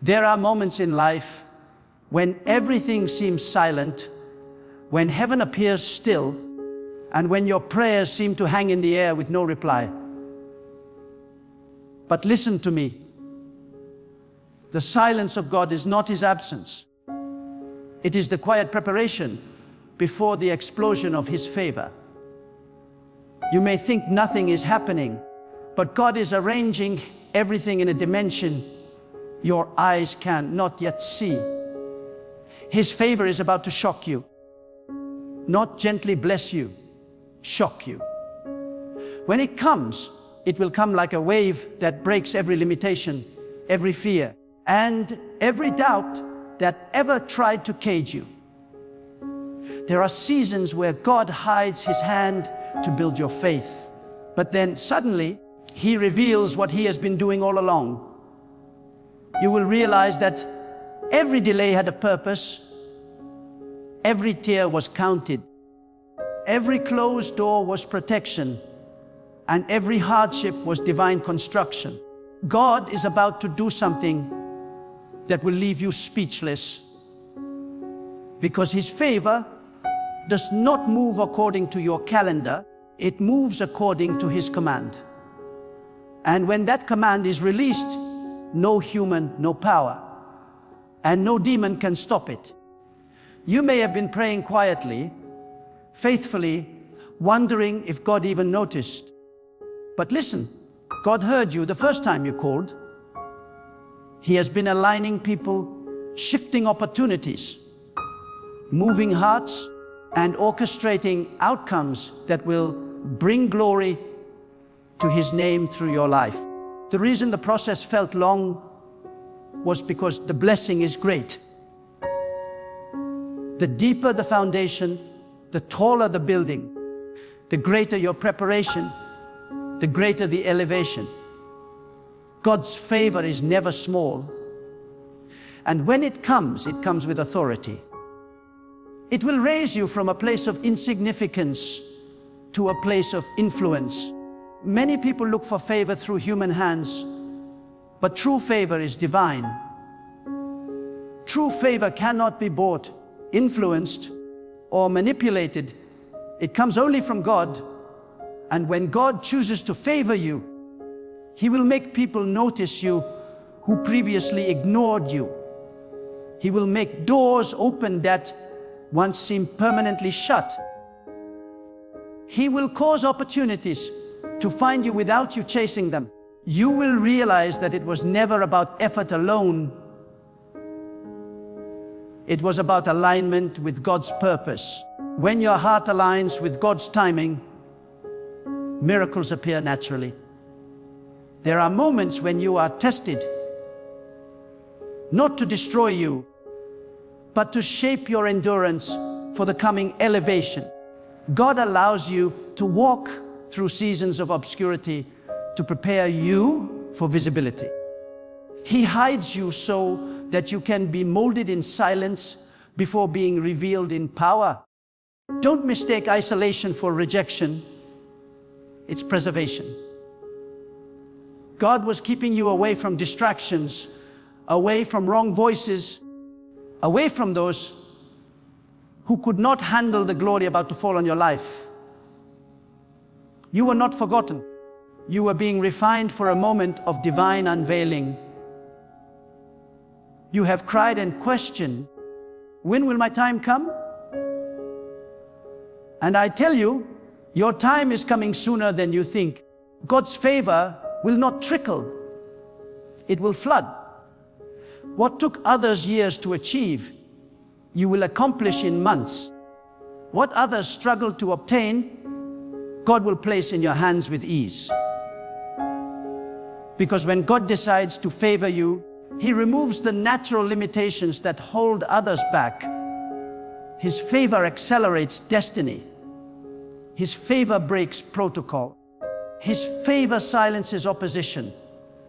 There are moments in life when everything seems silent, when heaven appears still, and when your prayers seem to hang in the air with no reply. But listen to me. The silence of God is not His absence. It is the quiet preparation before the explosion of His favor. You may think nothing is happening, but God is arranging everything in a dimension your eyes can not yet see. His favor is about to shock you. Not gently bless you, shock you. When it comes, it will come like a wave that breaks every limitation, every fear, and every doubt that ever tried to cage you. There are seasons where God hides His hand to build your faith, but then suddenly He reveals what He has been doing all along. You will realize that every delay had a purpose, every tear was counted, every closed door was protection, and every hardship was divine construction. God is about to do something that will leave you speechless, because His favor does not move according to your calendar, it moves according to His command. And when that command is released, no human, no power, and no demon can stop it. You may have been praying quietly, faithfully, wondering if God even noticed. But listen, God heard you the first time you called. He has been aligning people, shifting opportunities, moving hearts, and orchestrating outcomes that will bring glory to His name through your life. The reason the process felt long was because the blessing is great. The deeper the foundation, the taller the building, the greater your preparation, the greater the elevation. God's favor is never small. And when it comes with authority. It will raise you from a place of insignificance to a place of influence. Many people look for favor through human hands, but true favor is divine. True favor cannot be bought, influenced, or manipulated. It comes only from God. And when God chooses to favor you, He will make people notice you who previously ignored you. He will make doors open that once seemed permanently shut. He will cause opportunities to find you without you chasing them. You will realize that it was never about effort alone. It was about alignment with God's purpose. When your heart aligns with God's timing, miracles appear naturally. There are moments when you are tested, not to destroy you, but to shape your endurance for the coming elevation. God allows you to walk through seasons of obscurity to prepare you for visibility. He hides you so that you can be molded in silence before being revealed in power. Don't mistake isolation for rejection. It's preservation. God was keeping you away from distractions, away from wrong voices, away from those who could not handle the glory about to fall on your life. You were not forgotten. You were being refined for a moment of divine unveiling. You have cried and questioned, when will my time come? And I tell you, your time is coming sooner than you think. God's favor will not trickle. It will flood. What took others years to achieve, you will accomplish in months. What others struggled to obtain, God will place in your hands with ease. Because when God decides to favor you, He removes the natural limitations that hold others back. His favor accelerates destiny. His favor breaks protocol. His favor silences opposition.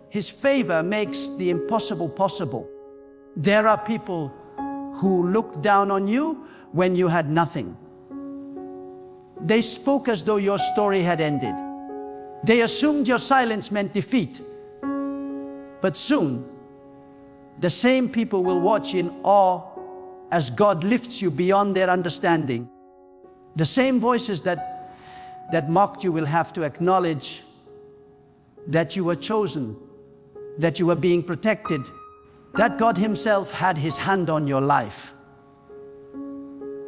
His favor makes the impossible possible. There are people who looked down on you when you had nothing. They spoke as though your story had ended. They assumed your silence meant defeat, But soon, the same people will watch in awe as God lifts you beyond their understanding. The same voices that mocked you will have to acknowledge that you were chosen, that you were being protected, that God Himself had His hand on your life.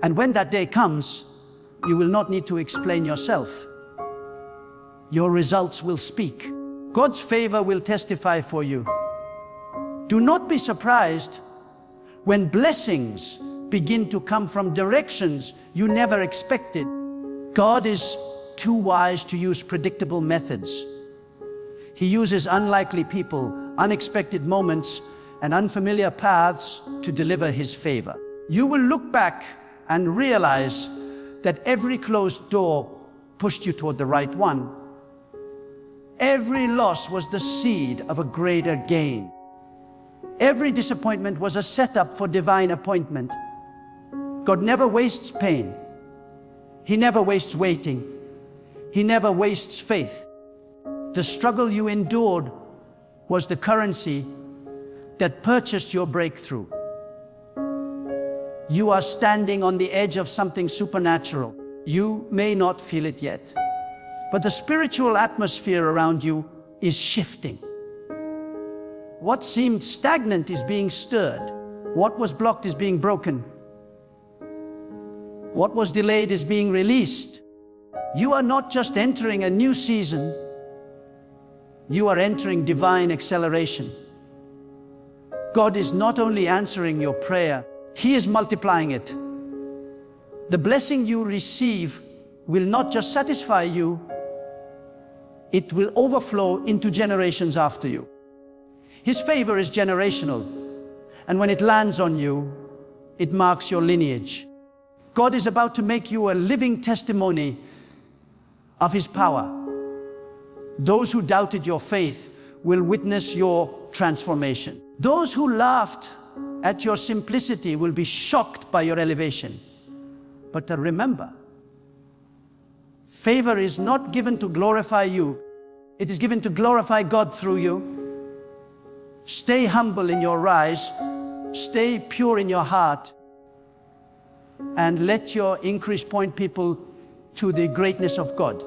And when that day comes, you will not need to explain yourself. Your results will speak. God's favor will testify for you. Do not be surprised when blessings begin to come from directions you never expected. God is too wise to use predictable methods. He uses unlikely people, unexpected moments, and unfamiliar paths to deliver His favor. You will look back and realize that every closed door pushed you toward the right one. Every loss was the seed of a greater gain. Every disappointment was a setup for divine appointment. God never wastes pain. He never wastes waiting. He never wastes faith. The struggle you endured was the currency that purchased your breakthrough. You are standing on the edge of something supernatural. You may not feel it yet, but the spiritual atmosphere around you is shifting. What seemed stagnant is being stirred. What was blocked is being broken. What was delayed is being released. You are not just entering a new season, you are entering divine acceleration. God is not only answering your prayer, He is multiplying it. The blessing you receive will not just satisfy you, it will overflow into generations after you. His favor is generational, and when it lands on you, it marks your lineage. God is about to make you a living testimony of His power. Those who doubted your faith will witness your transformation. Those who laughed at your simplicity will be shocked by your elevation. But remember, favor is not given to glorify you. It is given to glorify God through you. Stay humble in your rise. Stay pure in your heart. And let your increase point people to the greatness of God.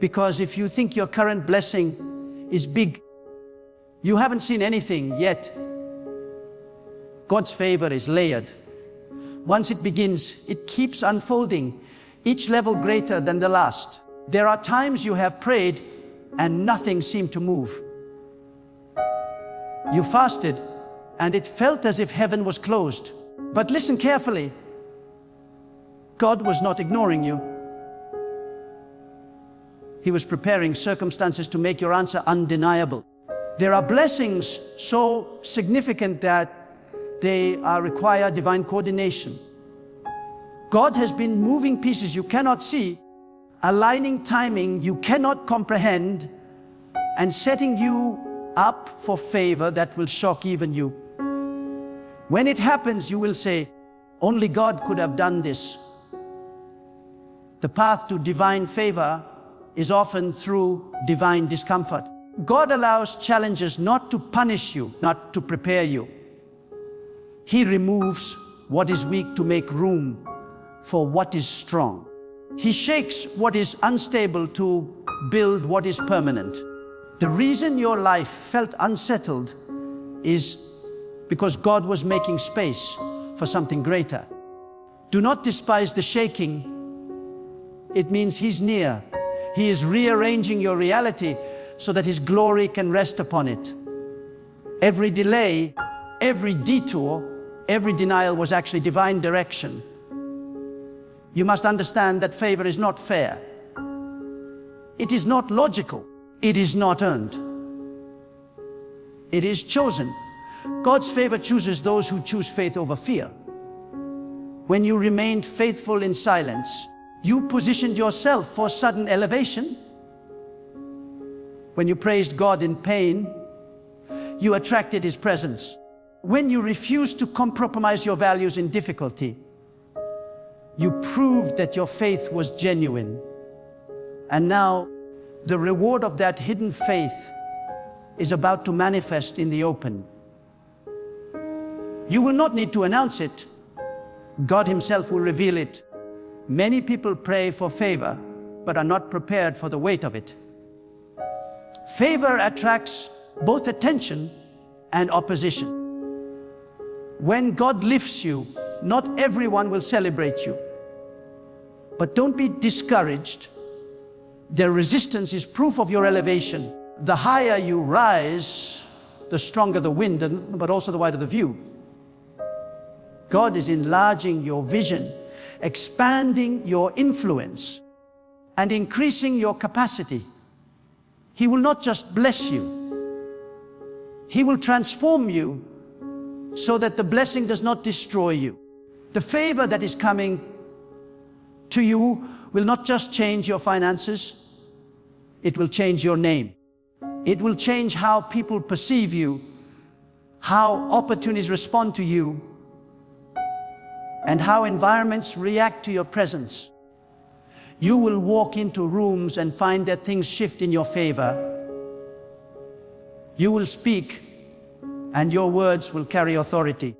Because if you think your current blessing is big, you haven't seen anything yet. God's favor is layered. Once it begins, it keeps unfolding, each level greater than the last. There are times you have prayed and nothing seemed to move. You fasted and it felt as if heaven was closed. But listen carefully. God was not ignoring you. He was preparing circumstances to make your answer undeniable. There are blessings so significant that they require divine coordination. God has been moving pieces you cannot see, aligning timing you cannot comprehend, and setting you up for favor that will shock even you. When it happens, you will say, only God could have done this. The path to divine favor is often through divine discomfort. God allows challenges not to punish you, not to prepare you. He removes what is weak to make room for what is strong. He shakes what is unstable to build what is permanent. The reason your life felt unsettled is because God was making space for something greater. Do not despise the shaking. It means He's near. He is rearranging your reality so that His glory can rest upon it. Every delay, every detour, every denial was actually divine direction. You must understand that favor is not fair. It is not logical. It is not earned. It is chosen. God's favor chooses those who choose faith over fear. When you remained faithful in silence, you positioned yourself for sudden elevation. When you praised God in pain, you attracted His presence. When you refused to compromise your values in difficulty, you proved that your faith was genuine. And now, the reward of that hidden faith is about to manifest in the open. You will not need to announce it. God Himself will reveal it. Many people pray for favor, but are not prepared for the weight of it. Favor attracts both attention and opposition. When God lifts you, not everyone will celebrate you. But don't be discouraged. Their resistance is proof of your elevation. The higher you rise, the stronger the wind, but also the wider the view. God is enlarging your vision, expanding your influence, and increasing your capacity. He will not just bless you. He will transform you so that the blessing does not destroy you. The favor that is coming to you will not just change your finances, it will change your name. It will change how people perceive you, how opportunities respond to you, and how environments react to your presence. You will walk into rooms and find that things shift in your favor. You will speak, and your words will carry authority.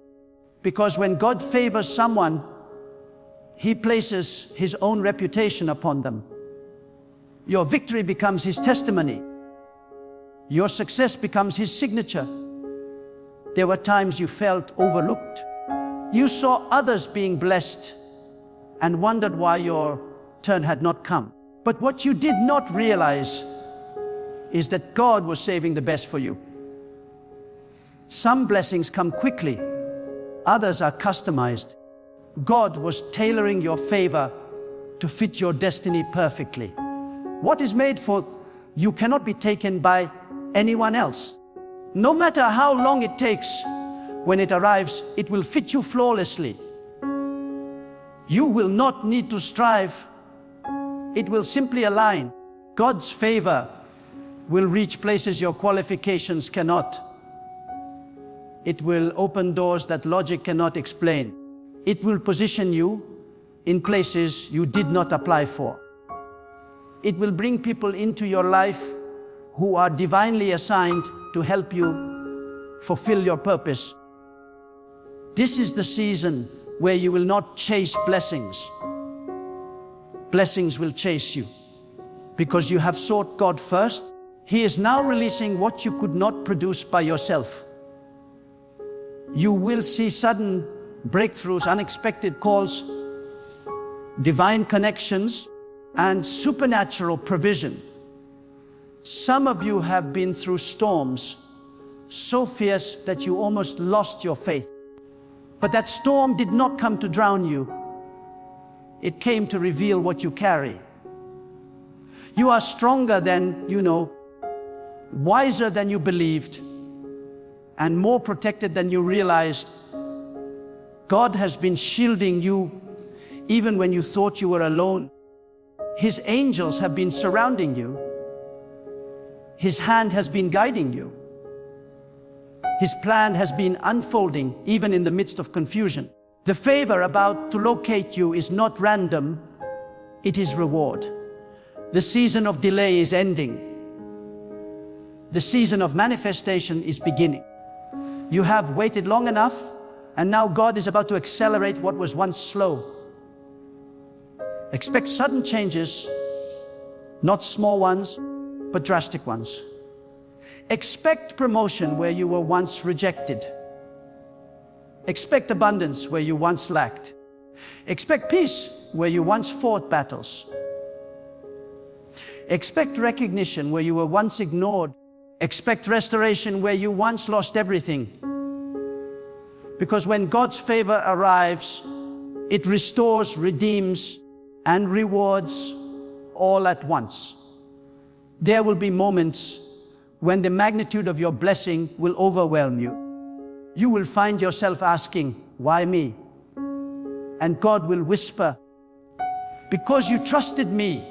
Because when God favors someone, He places His own reputation upon them. Your victory becomes His testimony. Your success becomes His signature. There were times you felt overlooked. You saw others being blessed and wondered why your turn had not come. But what you did not realize is that God was saving the best for you. Some blessings come quickly, others are customized. God was tailoring your favor to fit your destiny perfectly. What is made for you cannot be taken by anyone else. No matter how long it takes, when it arrives, it will fit you flawlessly. You will not need to strive. It will simply align. God's favor will reach places your qualifications cannot. It will open doors that logic cannot explain. It will position you in places you did not apply for. It will bring people into your life who are divinely assigned to help you fulfill your purpose. This is the season where you will not chase blessings. Blessings will chase you. Because you have sought God first, He is now releasing what you could not produce by yourself. You will see sudden breakthroughs, unexpected calls, divine connections, and supernatural provision. Some of you have been through storms so fierce that you almost lost your faith. But that storm did not come to drown you. It came to reveal what you carry. You are stronger than you know, wiser than you believed, and more protected than you realized. God has been shielding you even when you thought you were alone. His angels have been surrounding you. His hand has been guiding you. His plan has been unfolding even in the midst of confusion. The favor about to locate you is not random, it is reward. The season of delay is ending. The season of manifestation is beginning. You have waited long enough, and now God is about to accelerate what was once slow. Expect sudden changes, not small ones, but drastic ones. Expect promotion where you were once rejected. Expect abundance where you once lacked. Expect peace where you once fought battles. Expect recognition where you were once ignored. Expect restoration where you once lost everything. Because when God's favor arrives, it restores, redeems, and rewards all at once. There will be moments when the magnitude of your blessing will overwhelm you. You will find yourself asking, why me? And God will whisper, because you trusted me.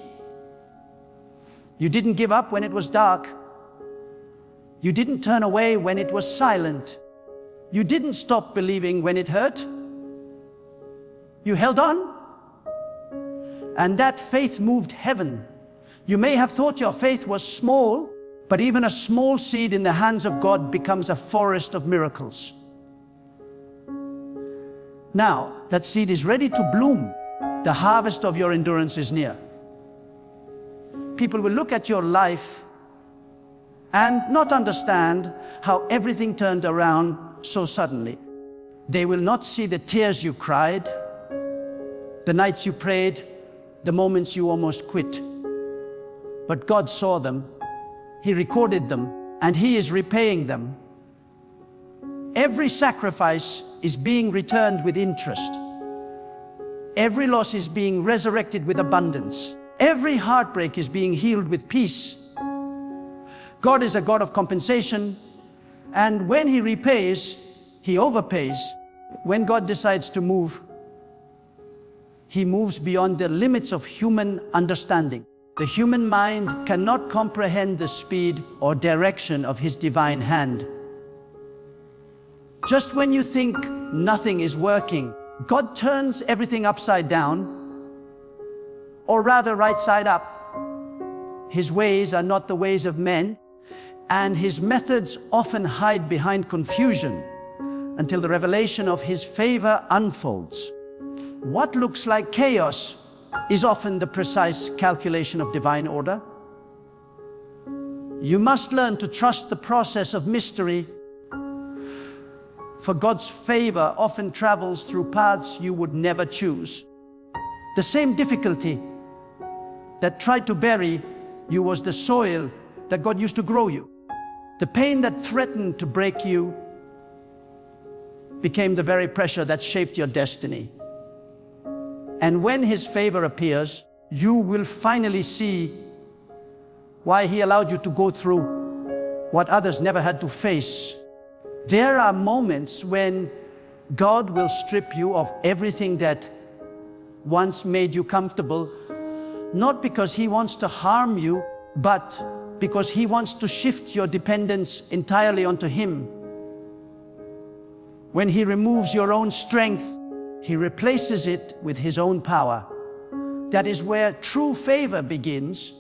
You didn't give up when it was dark. You didn't turn away when it was silent. You didn't stop believing when it hurt. You held on. And that faith moved heaven. You may have thought your faith was small, But even a small seed in the hands of God becomes a forest of miracles. Now that seed is ready to bloom. The harvest of your endurance is near. People will look at your life and not understand how everything turned around so suddenly. They will not see the tears you cried, the nights you prayed, the moments you almost quit. But God saw them, He recorded them, and He is repaying them. Every sacrifice is being returned with interest. Every loss is being resurrected with abundance. Every heartbreak is being healed with peace. God is a God of compensation, and when He repays, He overpays. When God decides to move, He moves beyond the limits of human understanding. The human mind cannot comprehend the speed or direction of His divine hand. Just when you think nothing is working, God turns everything upside down, or rather right side up. His ways are not the ways of men, and His methods often hide behind confusion until the revelation of His favor unfolds. What looks like chaos is often the precise calculation of divine order. You must learn to trust the process of mystery, for God's favor often travels through paths you would never choose. The same difficulty that tried to bury you was the soil that God used to grow you. The pain that threatened to break you became the very pressure that shaped your destiny. And when His favor appears, you will finally see why He allowed you to go through what others never had to face. There are moments when God will strip you of everything that once made you comfortable, not because He wants to harm you, but because He wants to shift your dependence entirely onto Him. When He removes your own strength, He replaces it with His own power. That is where true favor begins,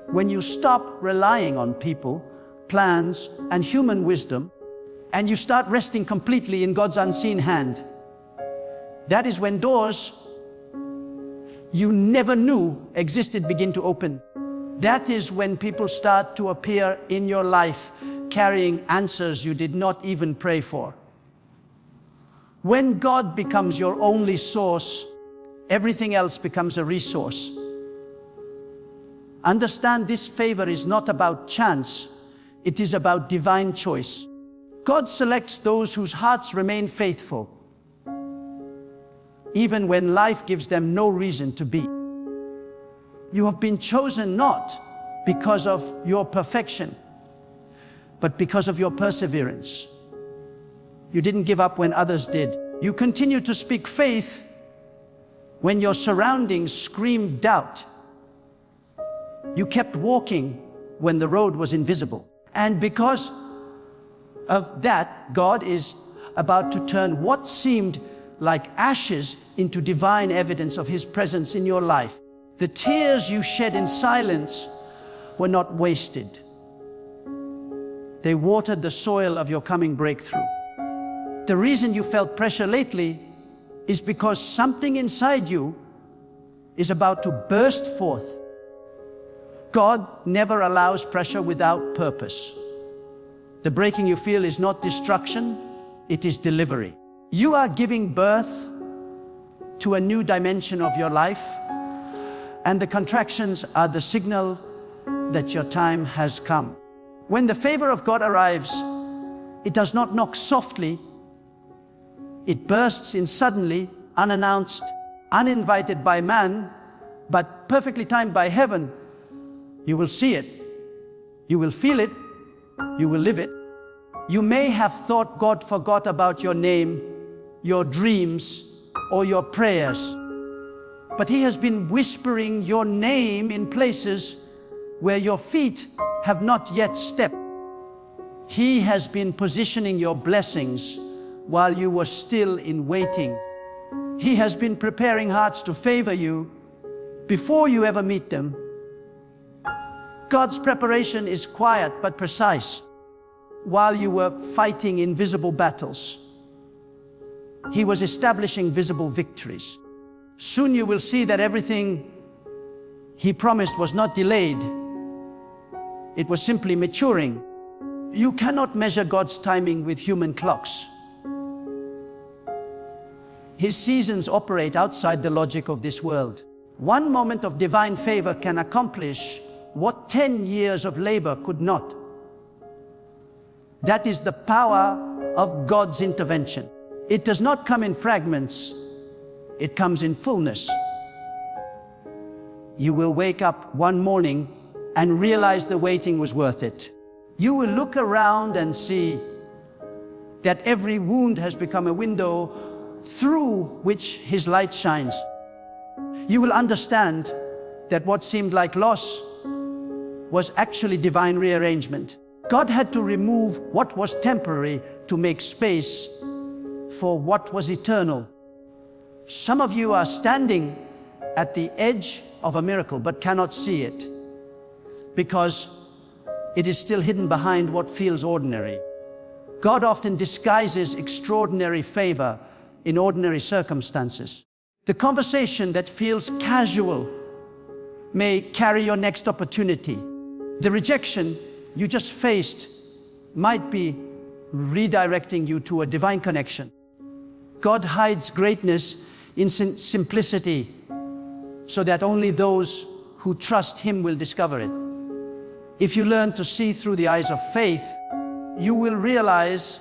when you stop relying on people, plans, and human wisdom, and you start resting completely in God's unseen hand. That is when doors you never knew existed begin to open. That is when people start to appear in your life carrying answers you did not even pray for. When God becomes your only source, everything else becomes a resource. Understand, this favor is not about chance, it is about divine choice. God selects those whose hearts remain faithful, even when life gives them no reason to be. You have been chosen not because of your perfection, but because of your perseverance. You didn't give up when others did. You continued to speak faith when your surroundings screamed doubt. You kept walking when the road was invisible. And because of that, God is about to turn what seemed like ashes into divine evidence of His presence in your life. The tears you shed in silence were not wasted. They watered the soil of your coming breakthrough. The reason you felt pressure lately is because something inside you is about to burst forth. God never allows pressure without purpose. The breaking you feel is not destruction, it is delivery. You are giving birth to a new dimension of your life, and the contractions are the signal that your time has come. When the favor of God arrives, it does not knock softly. It bursts in suddenly, unannounced, uninvited by man, but perfectly timed by heaven. You will see it, you will feel it, you will live it. You may have thought God forgot about your name, your dreams, or your prayers, but He has been whispering your name in places where your feet have not yet stepped. He has been positioning your blessings while you were still in waiting. He has been preparing hearts to favor you before you ever meet them. God's preparation is quiet but precise. While you were fighting invisible battles, He was establishing visible victories. Soon you will see that everything He promised was not delayed. It was simply maturing. You cannot measure God's timing with human clocks. His seasons operate outside the logic of this world. One moment of divine favor can accomplish what 10 years of labor could not. That is the power of God's intervention. It does not come in fragments, it comes in fullness. You will wake up one morning and realize the waiting was worth it. You will look around and see that every wound has become a window through which His light shines. You will understand that what seemed like loss was actually divine rearrangement. God had to remove what was temporary to make space for what was eternal. Some of you are standing at the edge of a miracle but cannot see it because it is still hidden behind what feels ordinary. God often disguises extraordinary favor in ordinary circumstances. The conversation that feels casual may carry your next opportunity. The rejection you just faced might be redirecting you to a divine connection. God hides greatness in simplicity so that only those who trust Him will discover it. If you learn to see through the eyes of faith, you will realize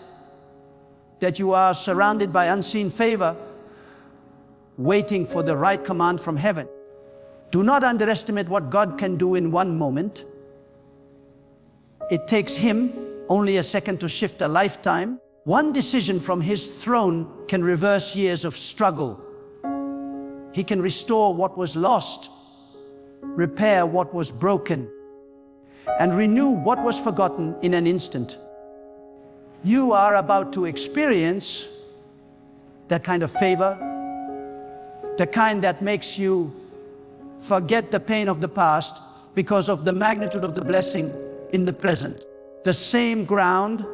that you are surrounded by unseen favor, waiting for the right command from heaven. Do not underestimate what God can do in one moment. It takes Him only a second to shift a lifetime. One decision from His throne can reverse years of struggle. He can restore what was lost, repair what was broken, and renew what was forgotten in an instant. You are about to experience that kind of favor, the kind that makes you forget the pain of the past because of the magnitude of the blessing in the present. The same ground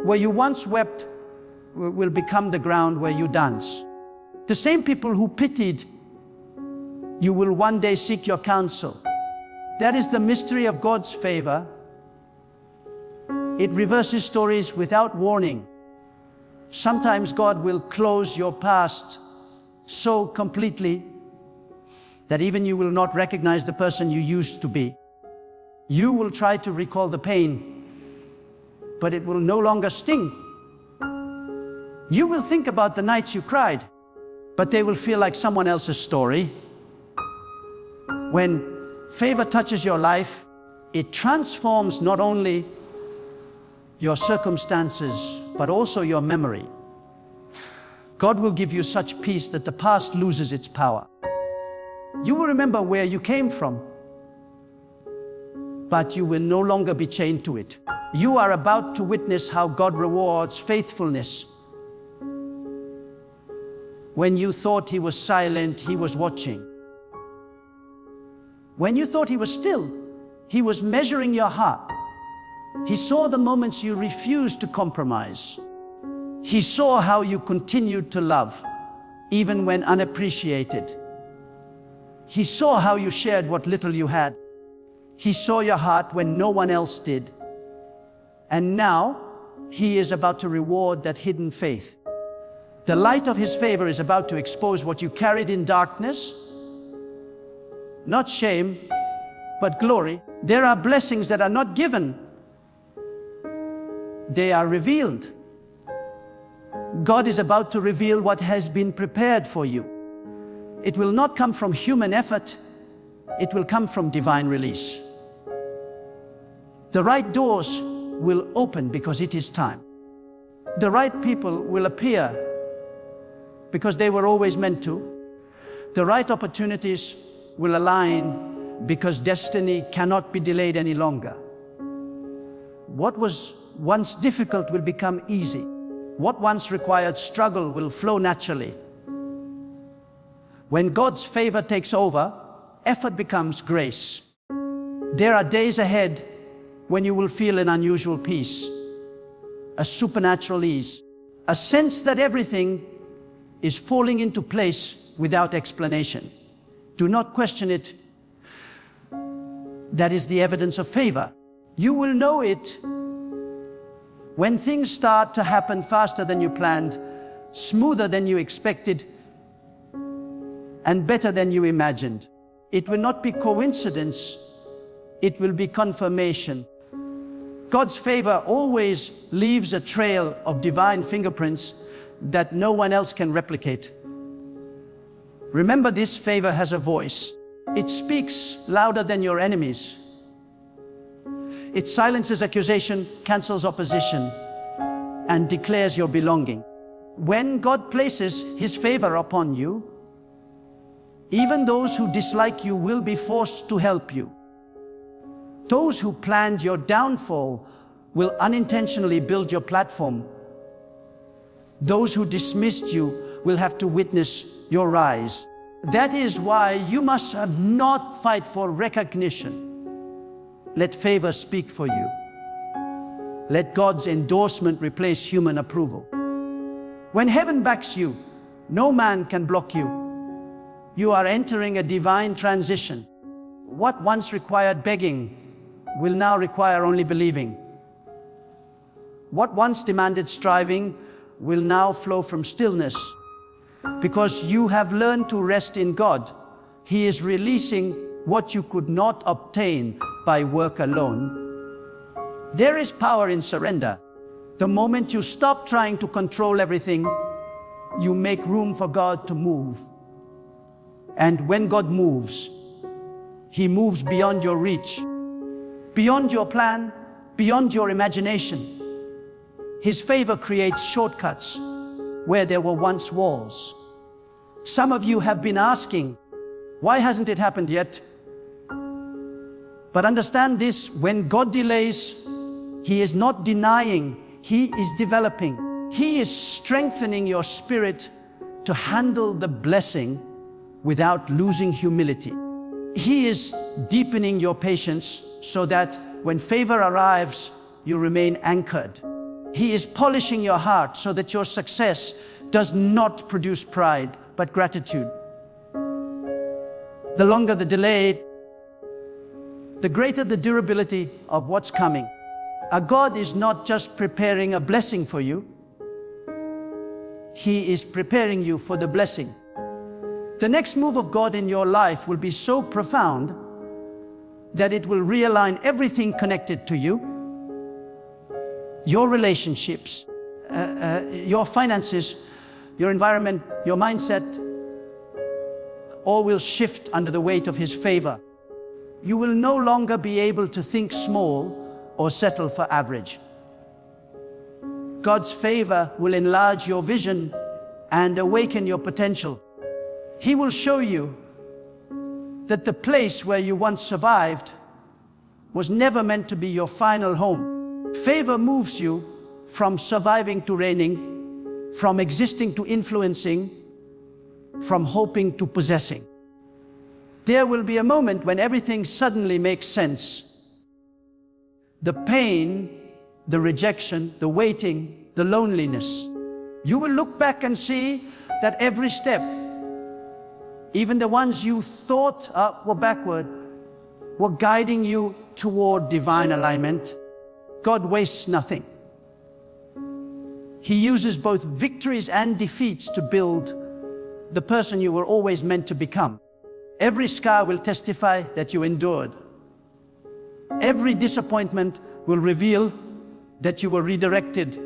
where you once wept will become the ground where you dance. The same people who pitied you will one day seek your counsel. That is the mystery of God's favor. It reverses stories without warning. Sometimes God will close your past so completely that even you will not recognize the person you used to be. You will try to recall the pain, but it will no longer sting. You will think about the nights you cried, but they will feel like someone else's story. When favor touches your life, it transforms not only your circumstances, but also your memory. God will give you such peace that the past loses its power. You will remember where you came from, but you will no longer be chained to it. You are about to witness how God rewards faithfulness. When you thought He was silent, He was watching. When you thought He was still, He was measuring your heart. He saw the moments you refused to compromise. He saw how you continued to love, even when unappreciated. He saw how you shared what little you had. He saw your heart when no one else did. And now, He is about to reward that hidden faith. The light of His favor is about to expose what you carried in darkness. Not shame, but glory. There are blessings that are not given. They are revealed. God is about to reveal what has been prepared for you. It will not come from human effort. It will come from divine release. The right doors will open because it is time. The right people will appear because they were always meant to. The right opportunities will align because destiny cannot be delayed any longer. What was once difficult will become easy. What once required struggle will flow naturally. When God's favor takes over, effort becomes grace. There are days ahead when you will feel an unusual peace, a supernatural ease, a sense that everything is falling into place without explanation. Do not question it. That is the evidence of favor. You will know it when things start to happen faster than you planned, smoother than you expected, and better than you imagined. It will not be coincidence, it will be confirmation. God's favor always leaves a trail of divine fingerprints that no one else can replicate. Remember, this favor has a voice. It speaks louder than your enemies. It silences accusation, cancels opposition, and declares your belonging. When God places His favor upon you, even those who dislike you will be forced to help you. Those who planned your downfall will unintentionally build your platform. Those who dismissed you will have to witness your rise. That is why you must not fight for recognition. Let favor speak for you. Let God's endorsement replace human approval. When heaven backs you, no man can block you. You are entering a divine transition. What once required begging will now require only believing. What once demanded striving will now flow from stillness. Because you have learned to rest in God, He is releasing what you could not obtain by work alone. There is power in surrender. The moment you stop trying to control everything, you make room for God to move. And when God moves, He moves beyond your reach, beyond your plan, beyond your imagination. His favor creates shortcuts where there were once walls. Some of you have been asking, why hasn't it happened yet? But understand this, when God delays, He is not denying, He is developing. He is strengthening your spirit to handle the blessing without losing humility. He is deepening your patience so that when favor arrives, you remain anchored. He is polishing your heart so that your success does not produce pride, but gratitude. The longer the delay, the greater the durability of what's coming. Our God is not just preparing a blessing for you, He is preparing you for the blessing. The next move of God in your life will be so profound that it will realign everything connected to you. Your relationships, your finances, your environment, your mindset, all will shift under the weight of His favor. You will no longer be able to think small or settle for average. God's favor will enlarge your vision and awaken your potential. He will show you that the place where you once survived was never meant to be your final home. Favor moves you from surviving to reigning, from existing to influencing, from hoping to possessing. There will be a moment when everything suddenly makes sense. The pain, the rejection, the waiting, the loneliness. You will look back and see that every step, even the ones you thought were backward, were guiding you toward divine alignment. God wastes nothing. He uses both victories and defeats to build the person you were always meant to become. Every scar will testify that you endured. Every disappointment will reveal that you were redirected,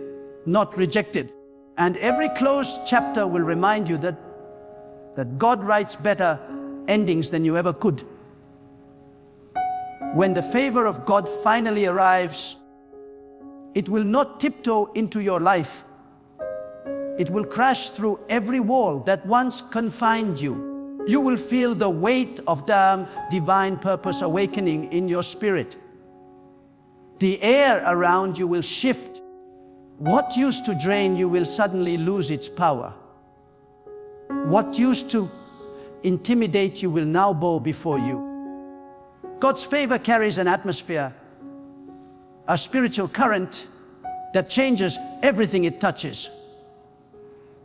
not rejected. And every closed chapter will remind you that God writes better endings than you ever could. When the favor of God finally arrives, it will not tiptoe into your life. It will crash through every wall that once confined you. You will feel the weight of the divine purpose awakening in your spirit. The air around you will shift. What used to drain you will suddenly lose its power. What used to intimidate you will now bow before you. God's favor carries an atmosphere, a spiritual current that changes everything it touches.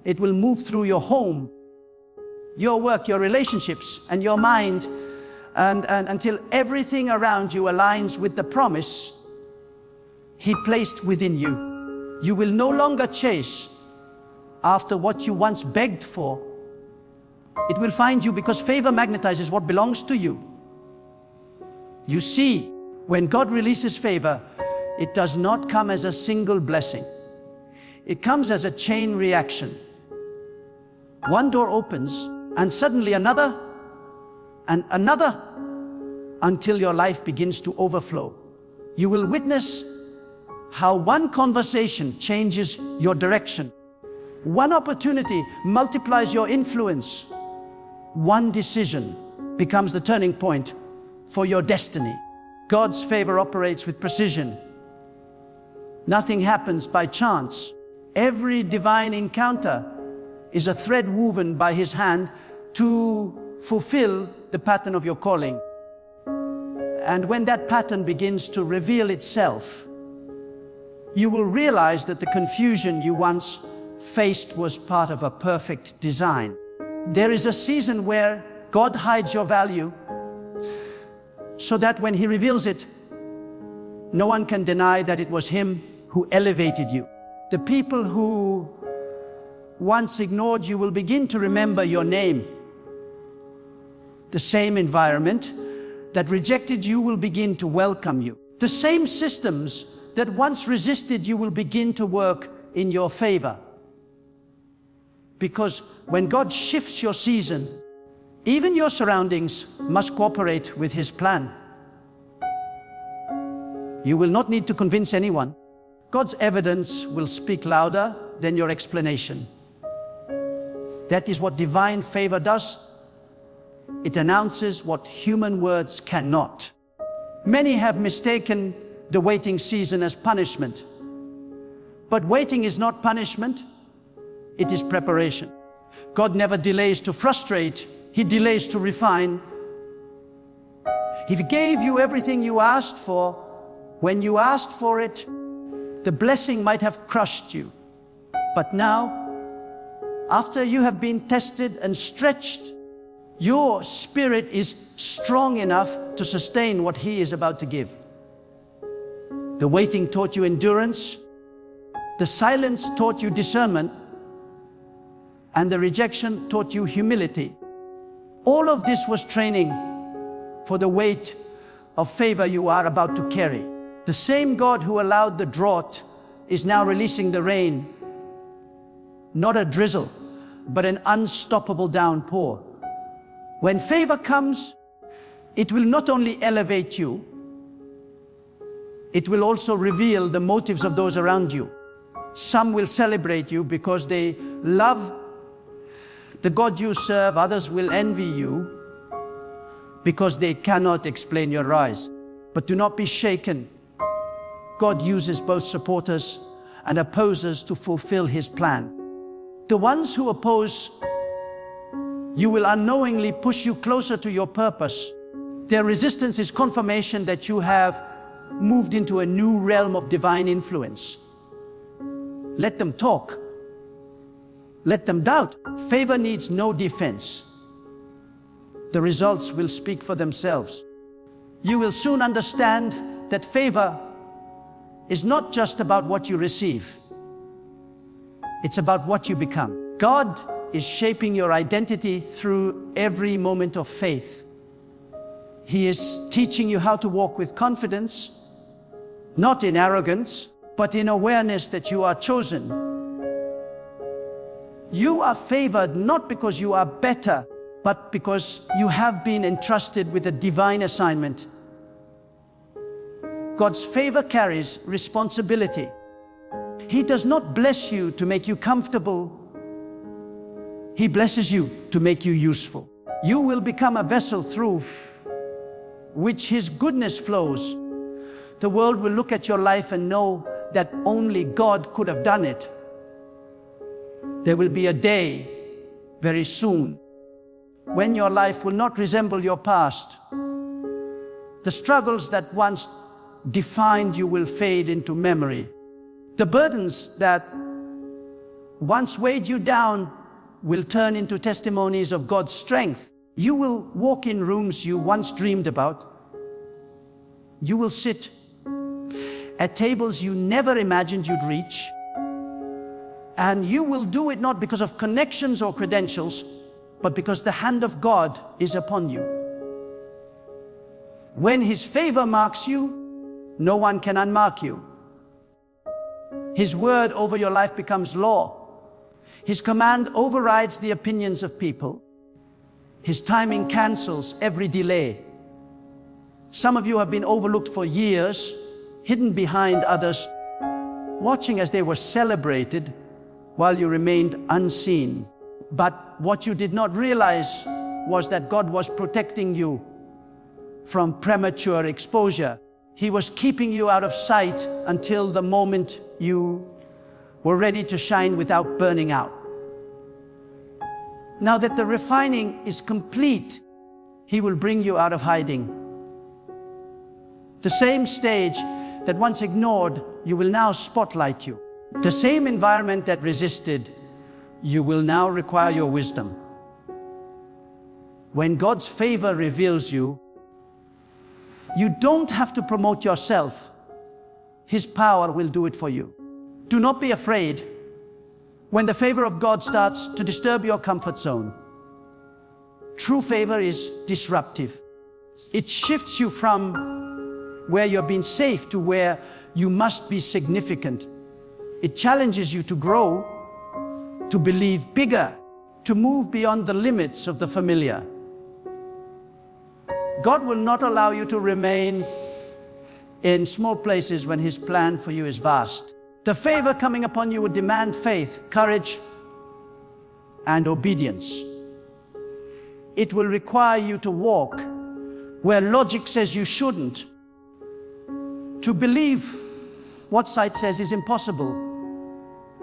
It will move through your home, your work, your relationships, and your mind, and until everything around you aligns with the promise He placed within you. You will no longer chase after what you once begged for. It will find you because favor magnetizes what belongs to you. You see, when God releases favor, it does not come as a single blessing. It comes as a chain reaction. One door opens, and suddenly another, and another, until your life begins to overflow. You will witness how one conversation changes your direction. One opportunity multiplies your influence. One decision becomes the turning point for your destiny. God's favor operates with precision. Nothing happens by chance. Every divine encounter is a thread woven by His hand to fulfill the pattern of your calling. And when that pattern begins to reveal itself, you will realize that the confusion you once faced was part of a perfect design. There is a season where God hides your value so that when He reveals it, no one can deny that it was Him who elevated you. The people who once ignored you will begin to remember your name. The same environment that rejected you will begin to welcome you. The same systems that once resisted you will begin to work in your favor. Because when God shifts your season, even your surroundings must cooperate with His plan. You will not need to convince anyone. God's evidence will speak louder than your explanation. That is what divine favor does. It announces what human words cannot. Many have mistaken the waiting season as punishment. But waiting is not punishment. It is preparation. God never delays to frustrate. He delays to refine. He gave you everything you asked for. When you asked for it, the blessing might have crushed you. But now, after you have been tested and stretched, your spirit is strong enough to sustain what He is about to give. The waiting taught you endurance. The silence taught you discernment. And the rejection taught you humility. All of this was training for the weight of favor you are about to carry. The same God who allowed the drought is now releasing the rain. Not a drizzle, but an unstoppable downpour. When favor comes, it will not only elevate you, it will also reveal the motives of those around you. Some will celebrate you because they love the God you serve. Others will envy you because they cannot explain your rise. But do not be shaken. God uses both supporters and opposers to fulfill His plan. The ones who oppose you will unknowingly push you closer to your purpose. Their resistance is confirmation that you have moved into a new realm of divine influence. Let them talk. Let them doubt. Favor needs no defense. The results will speak for themselves. You will soon understand that favor is not just about what you receive. It's about what you become. God is shaping your identity through every moment of faith. He is teaching you how to walk with confidence, not in arrogance, but in awareness that you are chosen. You are favored not because you are better, but because you have been entrusted with a divine assignment. God's favor carries responsibility. He does not bless you to make you comfortable. He blesses you to make you useful. You will become a vessel through which His goodness flows. The world will look at your life and know that only God could have done it. There will be a day very soon when your life will not resemble your past. The struggles that once defined you will fade into memory. The burdens that once weighed you down will turn into testimonies of God's strength. You will walk in rooms you once dreamed about. You will sit at tables you never imagined you'd reach. And you will do it not because of connections or credentials, but because the hand of God is upon you. When His favor marks you, no one can unmark you. His word over your life becomes law. His command overrides the opinions of people. His timing cancels every delay. Some of you have been overlooked for years, hidden behind others, watching as they were celebrated while you remained unseen. But what you did not realize was that God was protecting you from premature exposure. He was keeping you out of sight until the moment you were ready to shine without burning out. Now that the refining is complete, He will bring you out of hiding. The same stage that once ignored, you will now spotlight you. The same environment that resisted, you will now require your wisdom. When God's favor reveals you, you don't have to promote yourself. His power will do it for you. Do not be afraid when the favor of God starts to disturb your comfort zone. True favor is disruptive. It shifts you from where you're being safe to where you must be significant. It challenges you to grow, to believe bigger, to move beyond the limits of the familiar. God will not allow you to remain in small places when His plan for you is vast. The favor coming upon you will demand faith, courage, and obedience. It will require you to walk where logic says you shouldn't, to believe what sight says is impossible,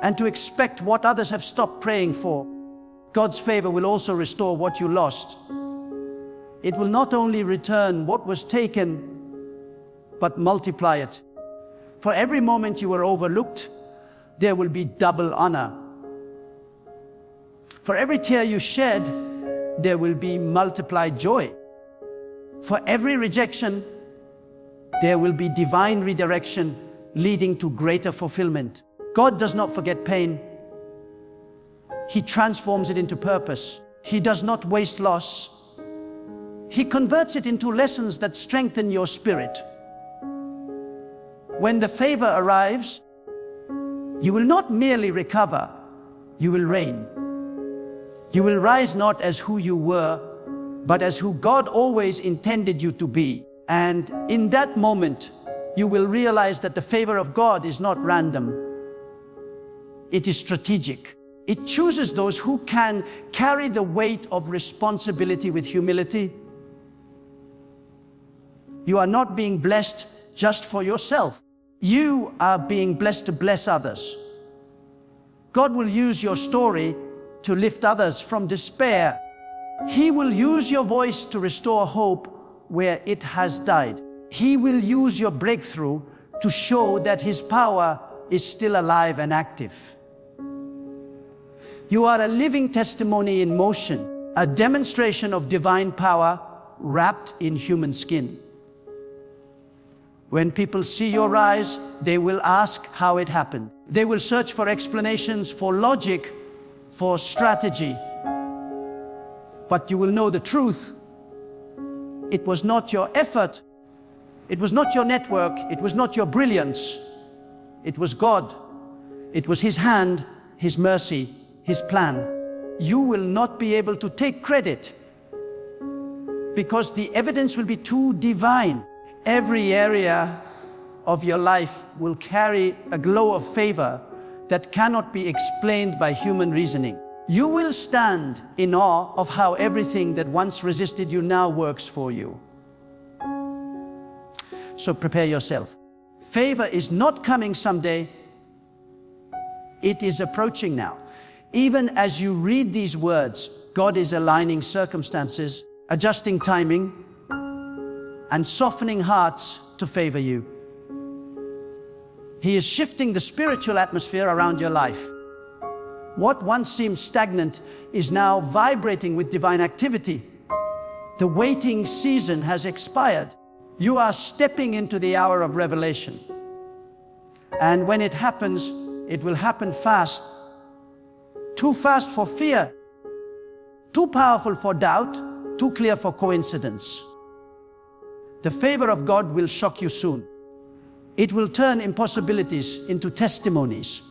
and to expect what others have stopped praying for. God's favor will also restore what you lost. It will not only return what was taken, but multiply it. For every moment you were overlooked, there will be double honor. For every tear you shed, there will be multiplied joy. For every rejection, there will be divine redirection leading to greater fulfillment. God does not forget pain. He transforms it into purpose. He does not waste loss. He converts it into lessons that strengthen your spirit. When the favor arrives, you will not merely recover, you will reign. You will rise not as who you were, but as who God always intended you to be. And in that moment, you will realize that the favor of God is not random. It is strategic. It chooses those who can carry the weight of responsibility with humility. You are not being blessed just for yourself. You are being blessed to bless others. God will use your story to lift others from despair. He will use your voice to restore hope where it has died. He will use your breakthrough to show that His power is still alive and active. You are a living testimony in motion, a demonstration of divine power wrapped in human skin. When people see your rise, they will ask how it happened. They will search for explanations, for logic, for strategy. But you will know the truth. It was not your effort. It was not your network. It was not your brilliance. It was God. It was His hand, His mercy, His plan. You will not be able to take credit because the evidence will be too divine. Every area of your life will carry a glow of favor that cannot be explained by human reasoning. You will stand in awe of how everything that once resisted you now works for you. So prepare yourself. Favor is not coming someday. It is approaching now. Even as you read these words, God is aligning circumstances, adjusting timing, and softening hearts to favor you. He is shifting the spiritual atmosphere around your life. What once seemed stagnant is now vibrating with divine activity. The waiting season has expired. You are stepping into the hour of revelation. And when it happens, it will happen fast. Too fast for fear, too powerful for doubt, too clear for coincidence. The favor of God will shock you soon. It will turn impossibilities into testimonies.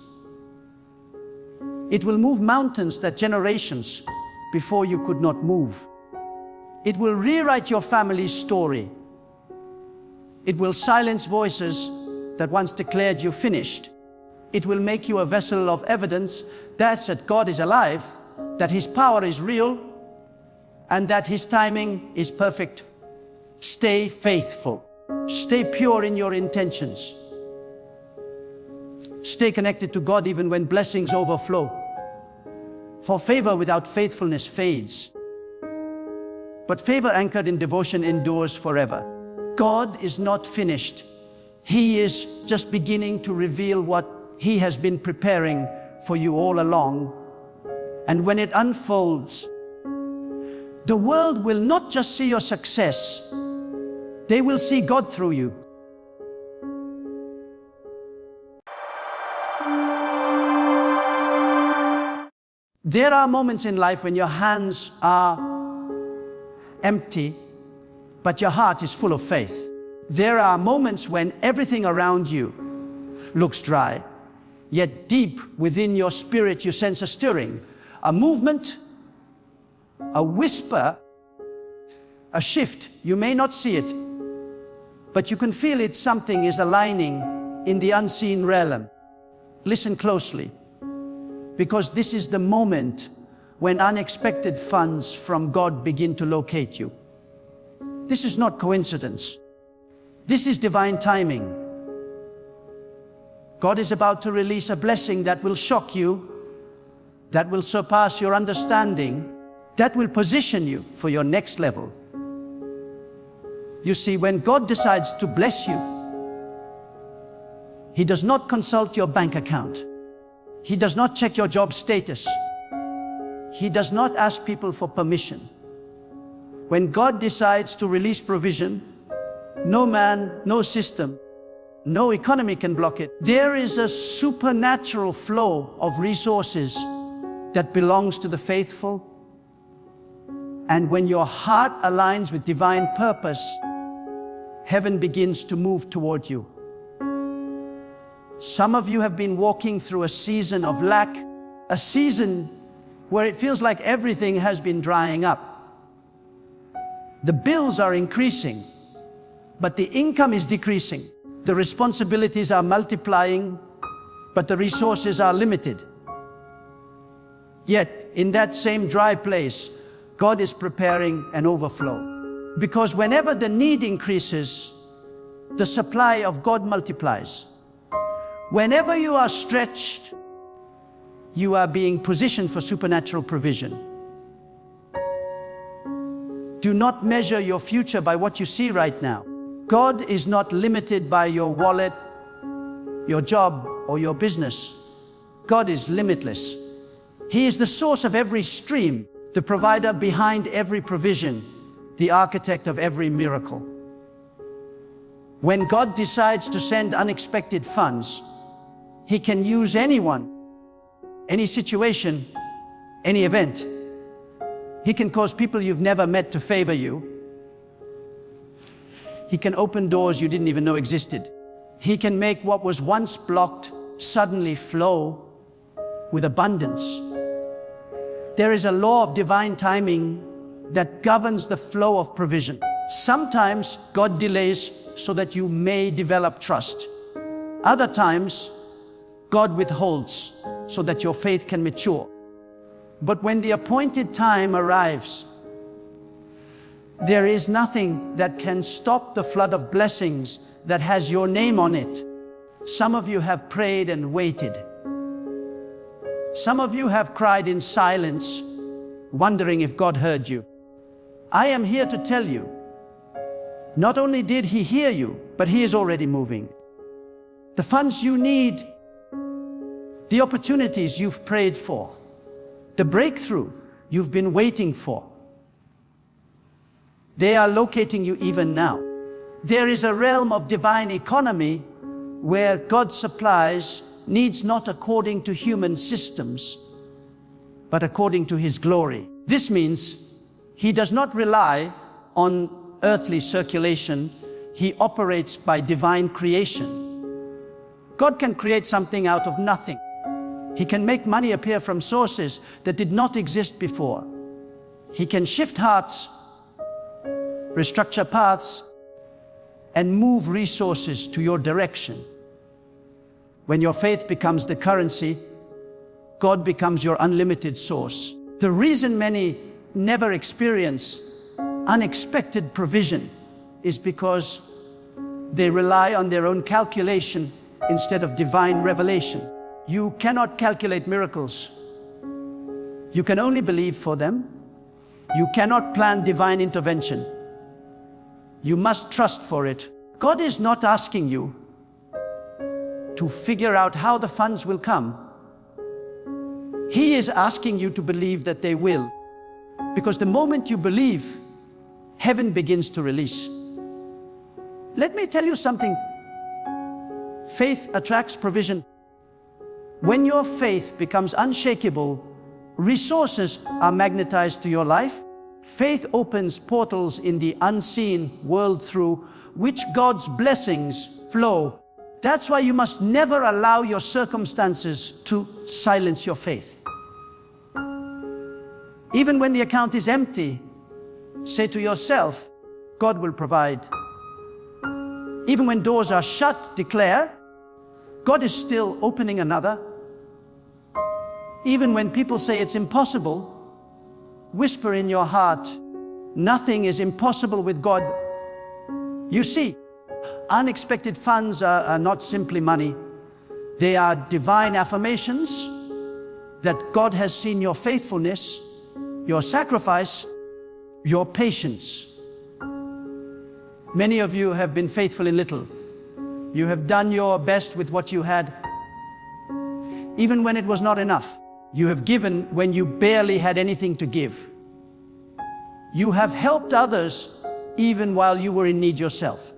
It will move mountains that generations before you could not move. It will rewrite your family's story. It will silence voices that once declared you finished. It will make you a vessel of evidence that God is alive, that His power is real, and that His timing is perfect. Stay faithful. Stay pure in your intentions. Stay connected to God even when blessings overflow. For favor without faithfulness fades. But favor anchored in devotion endures forever. God is not finished. He is just beginning to reveal what He has been preparing for you all along. And when it unfolds, the world will not just see your success, they will see God through you. There are moments in life when your hands are empty, but your heart is full of faith. There are moments when everything around you looks dry, yet deep within your spirit you sense a stirring, a movement, a whisper, a shift. You may not see it, but you can feel it. Something is aligning in the unseen realm. Listen closely, because this is the moment when unexpected funds from God begin to locate you. This is not coincidence. This is divine timing. God is about to release a blessing that will shock you, that will surpass your understanding, that will position you for your next level. You see, when God decides to bless you, He does not consult your bank account. He does not check your job status. He does not ask people for permission. When God decides to release provision, no man, no system, no economy can block it. There is a supernatural flow of resources that belongs to the faithful. And when your heart aligns with divine purpose, heaven begins to move toward you. Some of you have been walking through a season of lack, a season where it feels like everything has been drying up. The bills are increasing, but the income is decreasing. The responsibilities are multiplying, but the resources are limited. Yet, in that same dry place, God is preparing an overflow. Because whenever the need increases, the supply of God multiplies. Whenever you are stretched, you are being positioned for supernatural provision. Do not measure your future by what you see right now. God is not limited by your wallet, your job, or your business. God is limitless. He is the source of every stream, the provider behind every provision, the architect of every miracle. When God decides to send unexpected funds, He can use anyone, any situation, any event. He can cause people you've never met to favor you. He can open doors you didn't even know existed. He can make what was once blocked suddenly flow with abundance. There is a law of divine timing that governs the flow of provision. Sometimes God delays so that you may develop trust. Other times, God withholds so that your faith can mature. But when the appointed time arrives, there is nothing that can stop the flood of blessings that has your name on it. Some of you have prayed and waited. Some of you have cried in silence, wondering if God heard you. I am here to tell you, Not only did He hear you, but He is already moving. The funds you need, the opportunities you've prayed for, the breakthrough you've been waiting for, they are locating you even now. There is a realm of divine economy where God supplies needs not according to human systems, but according to His glory. This means He does not rely on earthly circulation. He operates by divine creation. God can create something out of nothing. He can make money appear from sources that did not exist before. He can shift hearts, restructure paths, and move resources to your direction. When your faith becomes the currency, God becomes your unlimited source. The reason many never experience unexpected provision is because they rely on their own calculation instead of divine revelation. You cannot calculate miracles. You can only believe for them. You cannot plan divine intervention. You must trust for it. God is not asking you to figure out how the funds will come. He is asking you to believe that they will. Because the moment you believe, heaven begins to release. Let me tell you something. Faith attracts provision. When your faith becomes unshakable, resources are magnetized to your life. Faith opens portals in the unseen world through which God's blessings flow. That's why you must never allow your circumstances to silence your faith. Even when the account is empty, say to yourself, God will provide. Even when doors are shut, declare, God is still opening another. Even when people say it's impossible, whisper in your heart, nothing is impossible with God. You see, unexpected funds are not simply money. They are divine affirmations that God has seen your faithfulness, your sacrifice, your patience. Many of you have been faithful in little. You have done your best with what you had, even when it was not enough. You have given when you barely had anything to give. You have helped others even while you were in need yourself.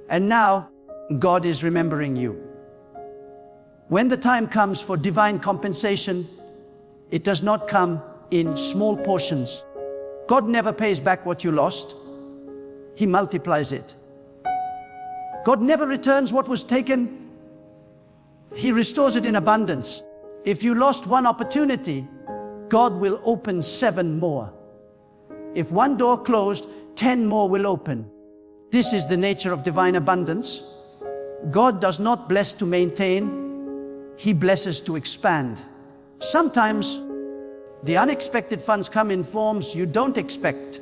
And now, God is remembering you. When the time comes for divine compensation, it does not come in small portions. God never pays back what you lost. He multiplies it. God never returns what was taken. He restores it in abundance. If you lost one opportunity, God will open 7 more. If one door closed, 10 more will open. This is the nature of divine abundance. God does not bless to maintain. He blesses to expand. Sometimes the unexpected funds come in forms you don't expect.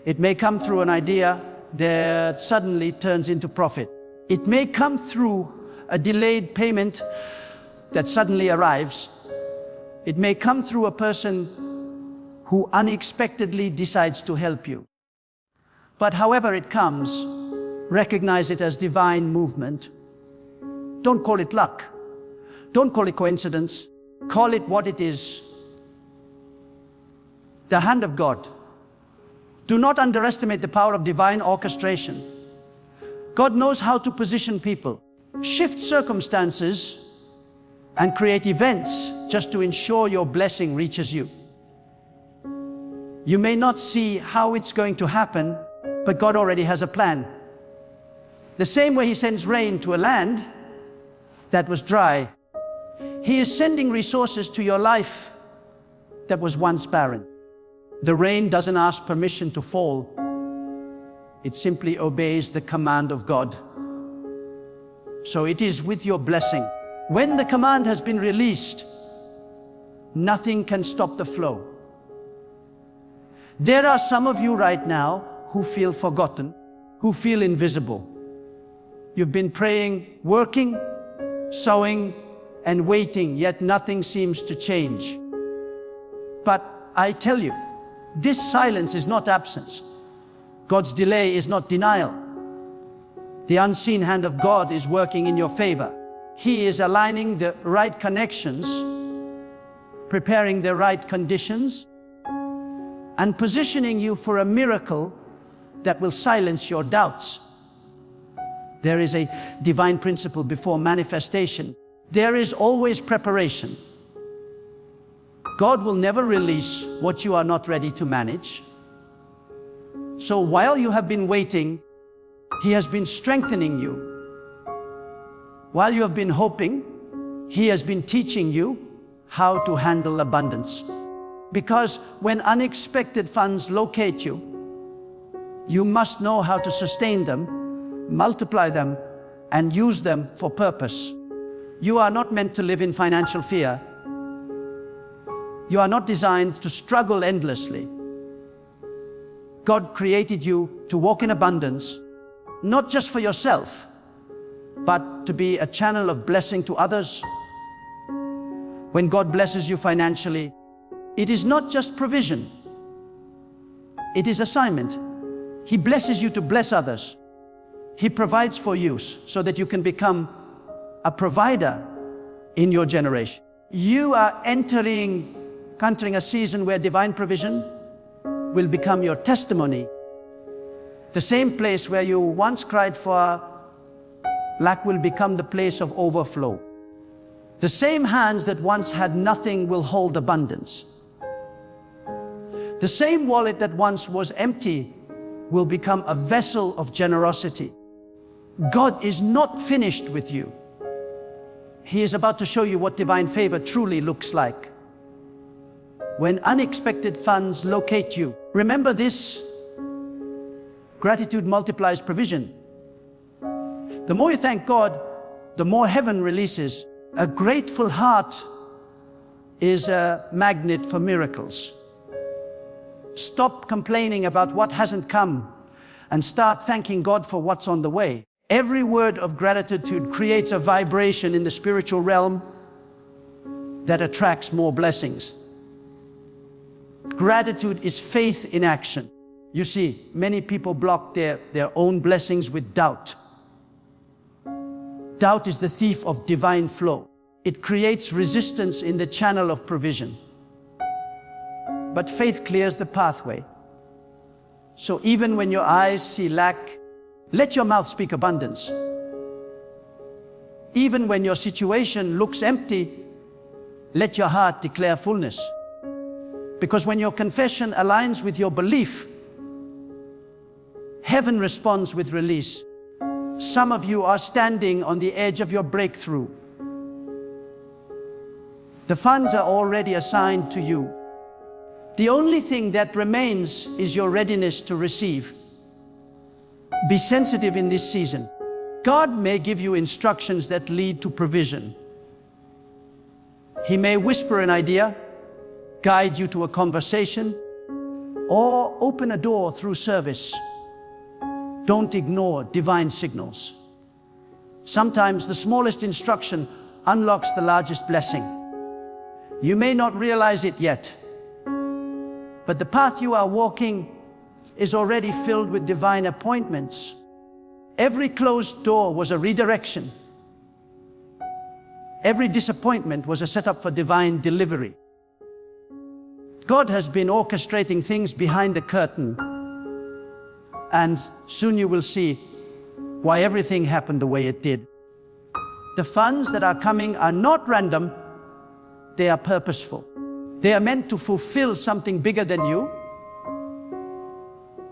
It may come through an idea that suddenly turns into profit. It may come through a delayed payment that suddenly arrives. It may come through a person who unexpectedly decides to help you. But however it comes, recognize it as divine movement. Don't call it luck. Don't call it coincidence. Call it what it is. The hand of God. Do not underestimate the power of divine orchestration. God knows how to position people, shift circumstances, and create events just to ensure your blessing reaches you. You may not see how it's going to happen, but God already has a plan. The same way He sends rain to a land that was dry, He is sending resources to your life that was once barren. The rain doesn't ask permission to fall. It simply obeys the command of God. So it is with your blessing. When the command has been released, nothing can stop the flow. There are some of you right now who feel forgotten, who feel invisible. You've been praying, working, sowing, and waiting, yet nothing seems to change. But I tell you, This silence is not absence. God's delay is not denial. The unseen hand of God is working in your favor. He is aligning the right connections, preparing the right conditions, and positioning you for a miracle that will silence your doubts. There is a divine principle before manifestation. There is always preparation. God will never release what you are not ready to manage. So while you have been waiting, He has been strengthening you. While you have been hoping, He has been teaching you how to handle abundance. Because when unexpected funds locate you, you must know how to sustain them, multiply them, and use them for purpose. You are not meant to live in financial fear. You are not designed to struggle endlessly. God created you to walk in abundance, not just for yourself, but to be a channel of blessing to others. When God blesses you financially, it is not just provision. It is assignment. He blesses you to bless others. He provides for you so that you can become a provider in your generation. You are entering a season where divine provision will become your testimony. The same place where you once cried for lack will become the place of overflow. The same hands that once had nothing will hold abundance. The same wallet that once was empty will become a vessel of generosity. God is not finished with you. He is about to show you what divine favor truly looks like. When unexpected funds locate you, remember this: gratitude multiplies provision. The more you thank God, the more heaven releases. A grateful heart is a magnet for miracles. Stop complaining about what hasn't come and start thanking God for what's on the way. Every word of gratitude creates a vibration in the spiritual realm that attracts more blessings. Gratitude is faith in action. You see, many people block their own blessings with doubt. Doubt is the thief of divine flow. It creates resistance in the channel of provision. But faith clears the pathway. So even when your eyes see lack, let your mouth speak abundance. Even when your situation looks empty, let your heart declare fullness. Because when your confession aligns with your belief, heaven responds with release. Some of you are standing on the edge of your breakthrough. The funds are already assigned to you. The only thing that remains is your readiness to receive. Be sensitive in this season. God may give you instructions that lead to provision. He may whisper an idea, guide you to a conversation, or open a door through service. Don't ignore divine signals. Sometimes the smallest instruction unlocks the largest blessing. You may not realize it yet, but the path you are walking is already filled with divine appointments. Every closed door was a redirection. Every disappointment was a setup for divine delivery. God has been orchestrating things behind the curtain, and soon you will see why everything happened the way it did. The funds that are coming are not random, they are purposeful. They are meant to fulfill something bigger than you,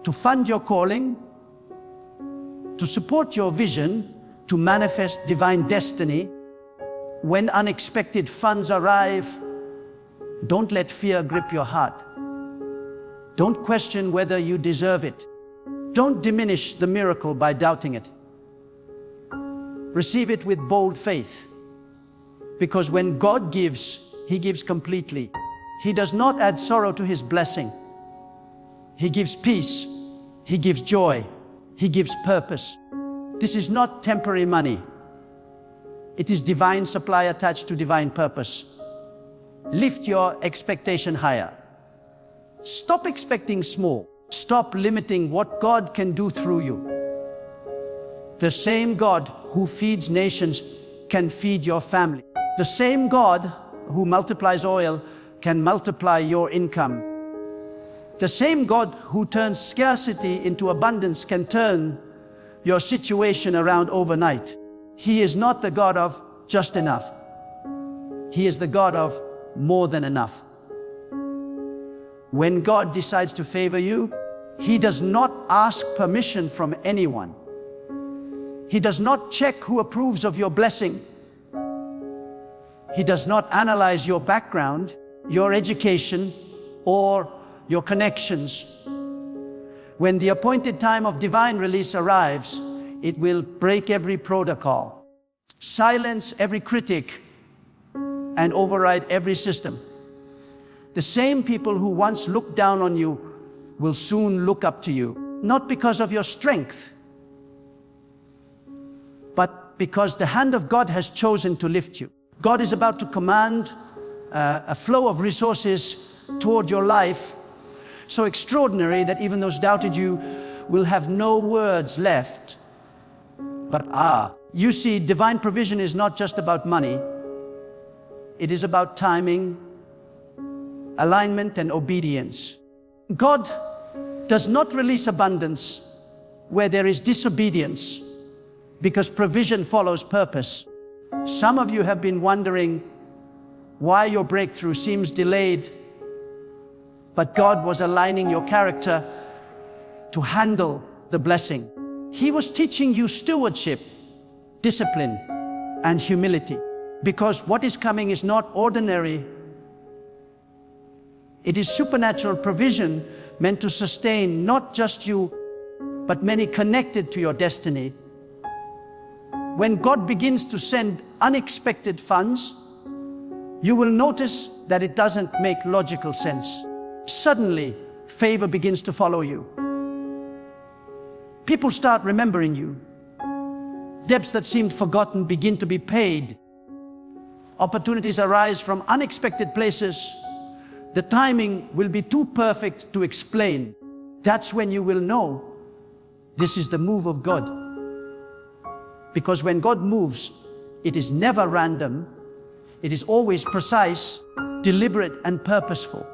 to fund your calling, to support your vision, to manifest divine destiny. When unexpected funds arrive, don't let fear grip your heart. Don't question whether you deserve it. Don't diminish the miracle by doubting it. Receive it with bold faith, because when God gives, He gives completely. He does not add sorrow to His blessing. He gives peace, He gives joy, He gives purpose. This is not temporary money. It is divine supply attached to divine purpose. Lift your expectation higher. Stop expecting small. Stop limiting what God can do through you. The same God who feeds nations can feed your family. The same God who multiplies oil can multiply your income. The same God who turns scarcity into abundance can turn your situation around overnight. He is not the God of just enough. He is the God of more than enough. When God decides to favor you, He does not ask permission from anyone. He does not check who approves of your blessing. He does not analyze your background, your education, or your connections. When the appointed time of divine release arrives, it will break every protocol, silence every critic, and override every system. The same people who once looked down on you will soon look up to you, not because of your strength, but because the hand of God has chosen to lift you. God is about to command a flow of resources toward your life so extraordinary that even those doubted you will have no words left but You see, divine provision is not just about money. It is about timing, alignment, and obedience. God does not release abundance where there is disobedience, because provision follows purpose. Some of you have been wondering why your breakthrough seems delayed, but God was aligning your character to handle the blessing. He was teaching you stewardship, discipline, and humility, because what is coming is not ordinary. It is supernatural provision meant to sustain not just you, but many connected to your destiny. When God begins to send unexpected funds, you will notice that it doesn't make logical sense. Suddenly, favor begins to follow you. People start remembering you. Debts that seemed forgotten begin to be paid. Opportunities arise from unexpected places. The timing will be too perfect to explain. That's when you will know this is the move of God. Because when God moves, it is never random. It is always precise, deliberate, and purposeful.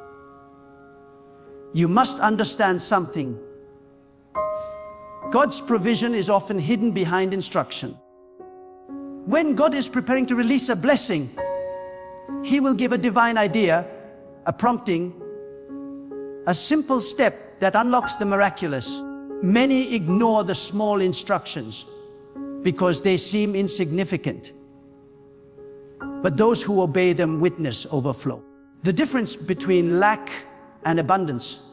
You must understand something. God's provision is often hidden behind instruction. When God is preparing to release a blessing, He will give a divine idea, a prompting, a simple step that unlocks the miraculous. Many ignore the small instructions because they seem insignificant, but those who obey them witness overflow. The difference between lack and abundance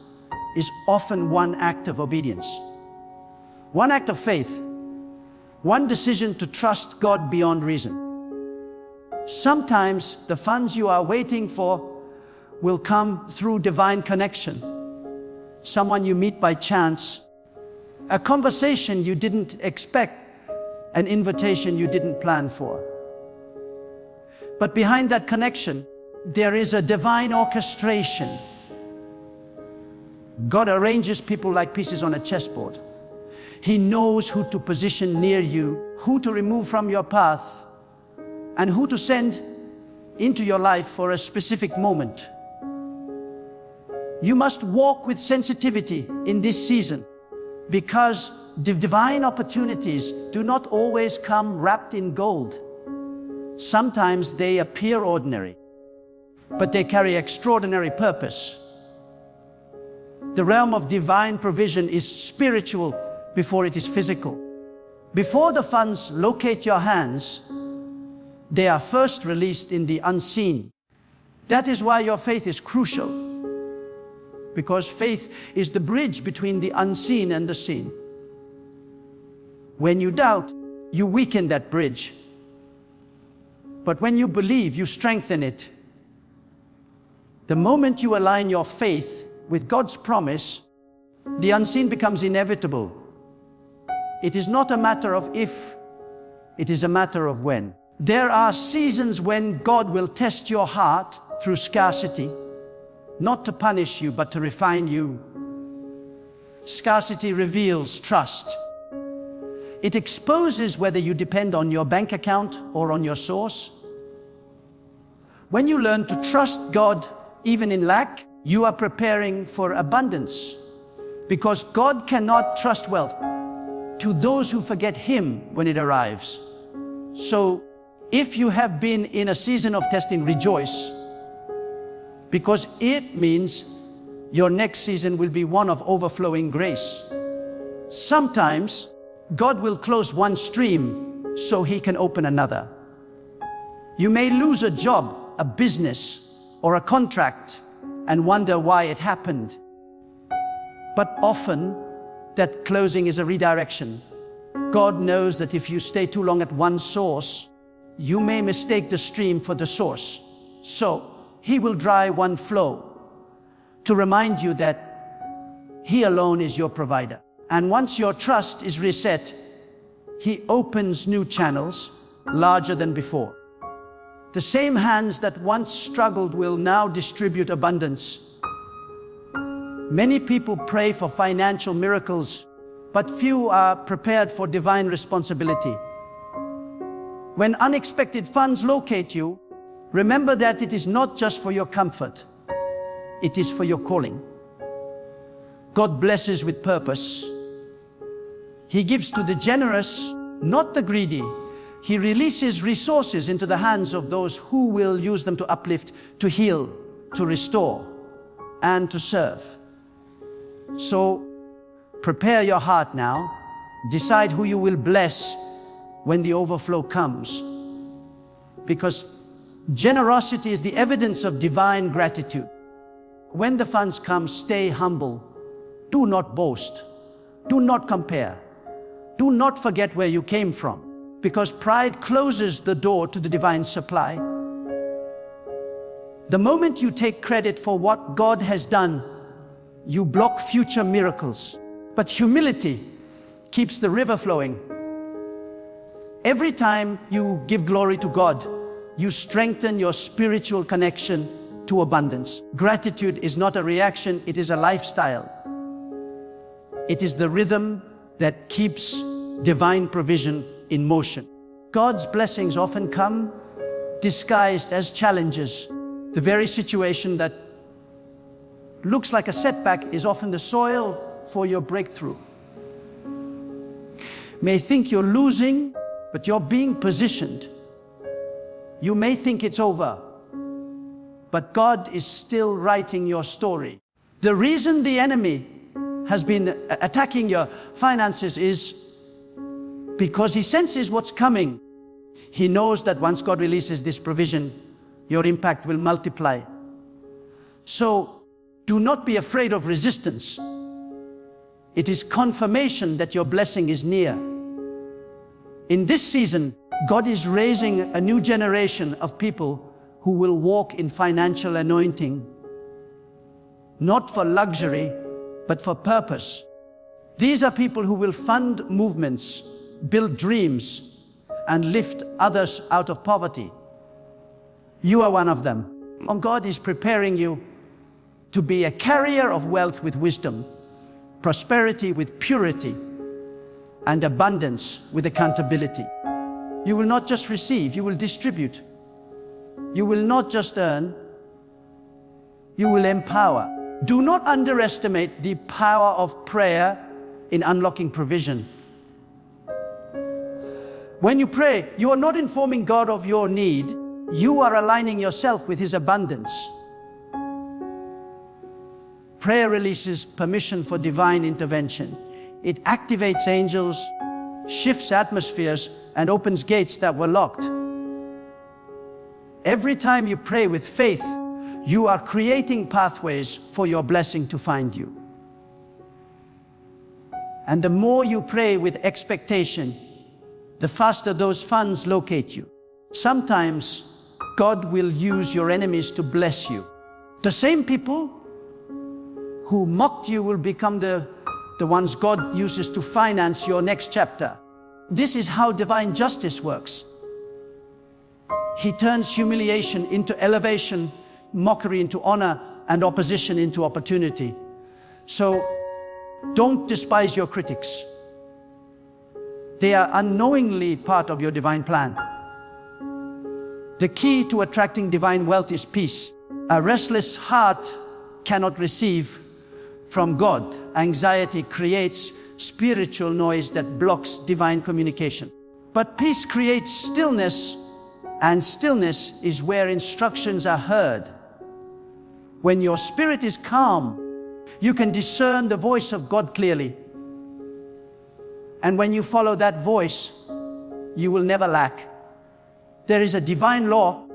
is often one act of obedience, one act of faith, one decision to trust God beyond reason. Sometimes the funds you are waiting for will come through divine connection, someone you meet by chance, a conversation you didn't expect, an invitation you didn't plan for. But behind that connection, there is a divine orchestration. God arranges people like pieces on a chessboard. He knows who to position near you, who to remove from your path, and who to send into your life for a specific moment. You must walk with sensitivity in this season, because divine opportunities do not always come wrapped in gold. Sometimes they appear ordinary, but they carry extraordinary purpose. The realm of divine provision is spiritual before it is physical. Before the funds locate your hands, they are first released in the unseen. That is why your faith is crucial, because faith is the bridge between the unseen and the seen. When you doubt, you weaken that bridge. But when you believe, you strengthen it. The moment you align your faith with God's promise, the unseen becomes inevitable. It is not a matter of if, it is a matter of when. There are seasons when God will test your heart through scarcity, not to punish you, but to refine you. Scarcity reveals trust. It exposes whether you depend on your bank account or on your source. When you learn to trust God even in lack, you are preparing for abundance, because God cannot trust wealth to those who forget Him when it arrives. So, if you have been in a season of testing, rejoice, because it means your next season will be one of overflowing grace. Sometimes God will close one stream so He can open another. You may lose a job, a business, or a contract and wonder why it happened. But often, that closing is a redirection. God knows that if you stay too long at one source, you may mistake the stream for the source. So, He will dry one flow to remind you that He alone is your provider. And once your trust is reset, He opens new channels larger than before. The same hands that once struggled will now distribute abundance. Many people pray for financial miracles, but few are prepared for divine responsibility. When unexpected funds locate you, remember that it is not just for your comfort, it is for your calling. God blesses with purpose. He gives to the generous, not the greedy. He releases resources into the hands of those who will use them to uplift, to heal, to restore, and to serve. So, prepare your heart now. Decide who you will bless when the overflow comes. Because generosity is the evidence of divine gratitude. When the funds come, stay humble. Do not boast. Do not compare. Do not forget where you came from, because pride closes the door to the divine supply. The moment you take credit for what God has done, you block future miracles. But humility keeps the river flowing. Every time you give glory to God, you strengthen your spiritual connection to abundance. Gratitude is not a reaction, it is a lifestyle. It is the rhythm that keeps divine provision in motion. God's blessings often come disguised as challenges. The very situation that looks like a setback is often the soil for your breakthrough. May think you're losing, but you're being positioned. You may think it's over, but God is still writing your story. The reason the enemy has been attacking your finances is because he senses what's coming. He knows that once God releases this provision, your impact will multiply. So, do not be afraid of resistance. It is confirmation that your blessing is near. In this season, God is raising a new generation of people who will walk in financial anointing, not for luxury, but for purpose. These are people who will fund movements, build dreams, and lift others out of poverty. You are one of them. And God is preparing you to be a carrier of wealth with wisdom, prosperity with purity, and abundance with accountability. You will not just receive, you will distribute. You will not just earn, you will empower. Do not underestimate the power of prayer in unlocking provision. When you pray, you are not informing God of your need, you are aligning yourself with His abundance. Prayer releases permission for divine intervention. It activates angels, shifts atmospheres, and opens gates that were locked. Every time you pray with faith, you are creating pathways for your blessing to find you. And the more you pray with expectation, the faster those funds locate you. Sometimes God will use your enemies to bless you. The same people who mocked you will become the ones God uses to finance your next chapter. This is how divine justice works. He turns humiliation into elevation, mockery into honor, and opposition into opportunity. So don't despise your critics. They are unknowingly part of your divine plan. The key to attracting divine wealth is peace. A restless heart cannot receive from God. Anxiety creates spiritual noise that blocks divine communication. But peace creates stillness, and stillness is where instructions are heard. When your spirit is calm, you can discern the voice of God clearly. And when you follow that voice, you will never lack. There is a divine law.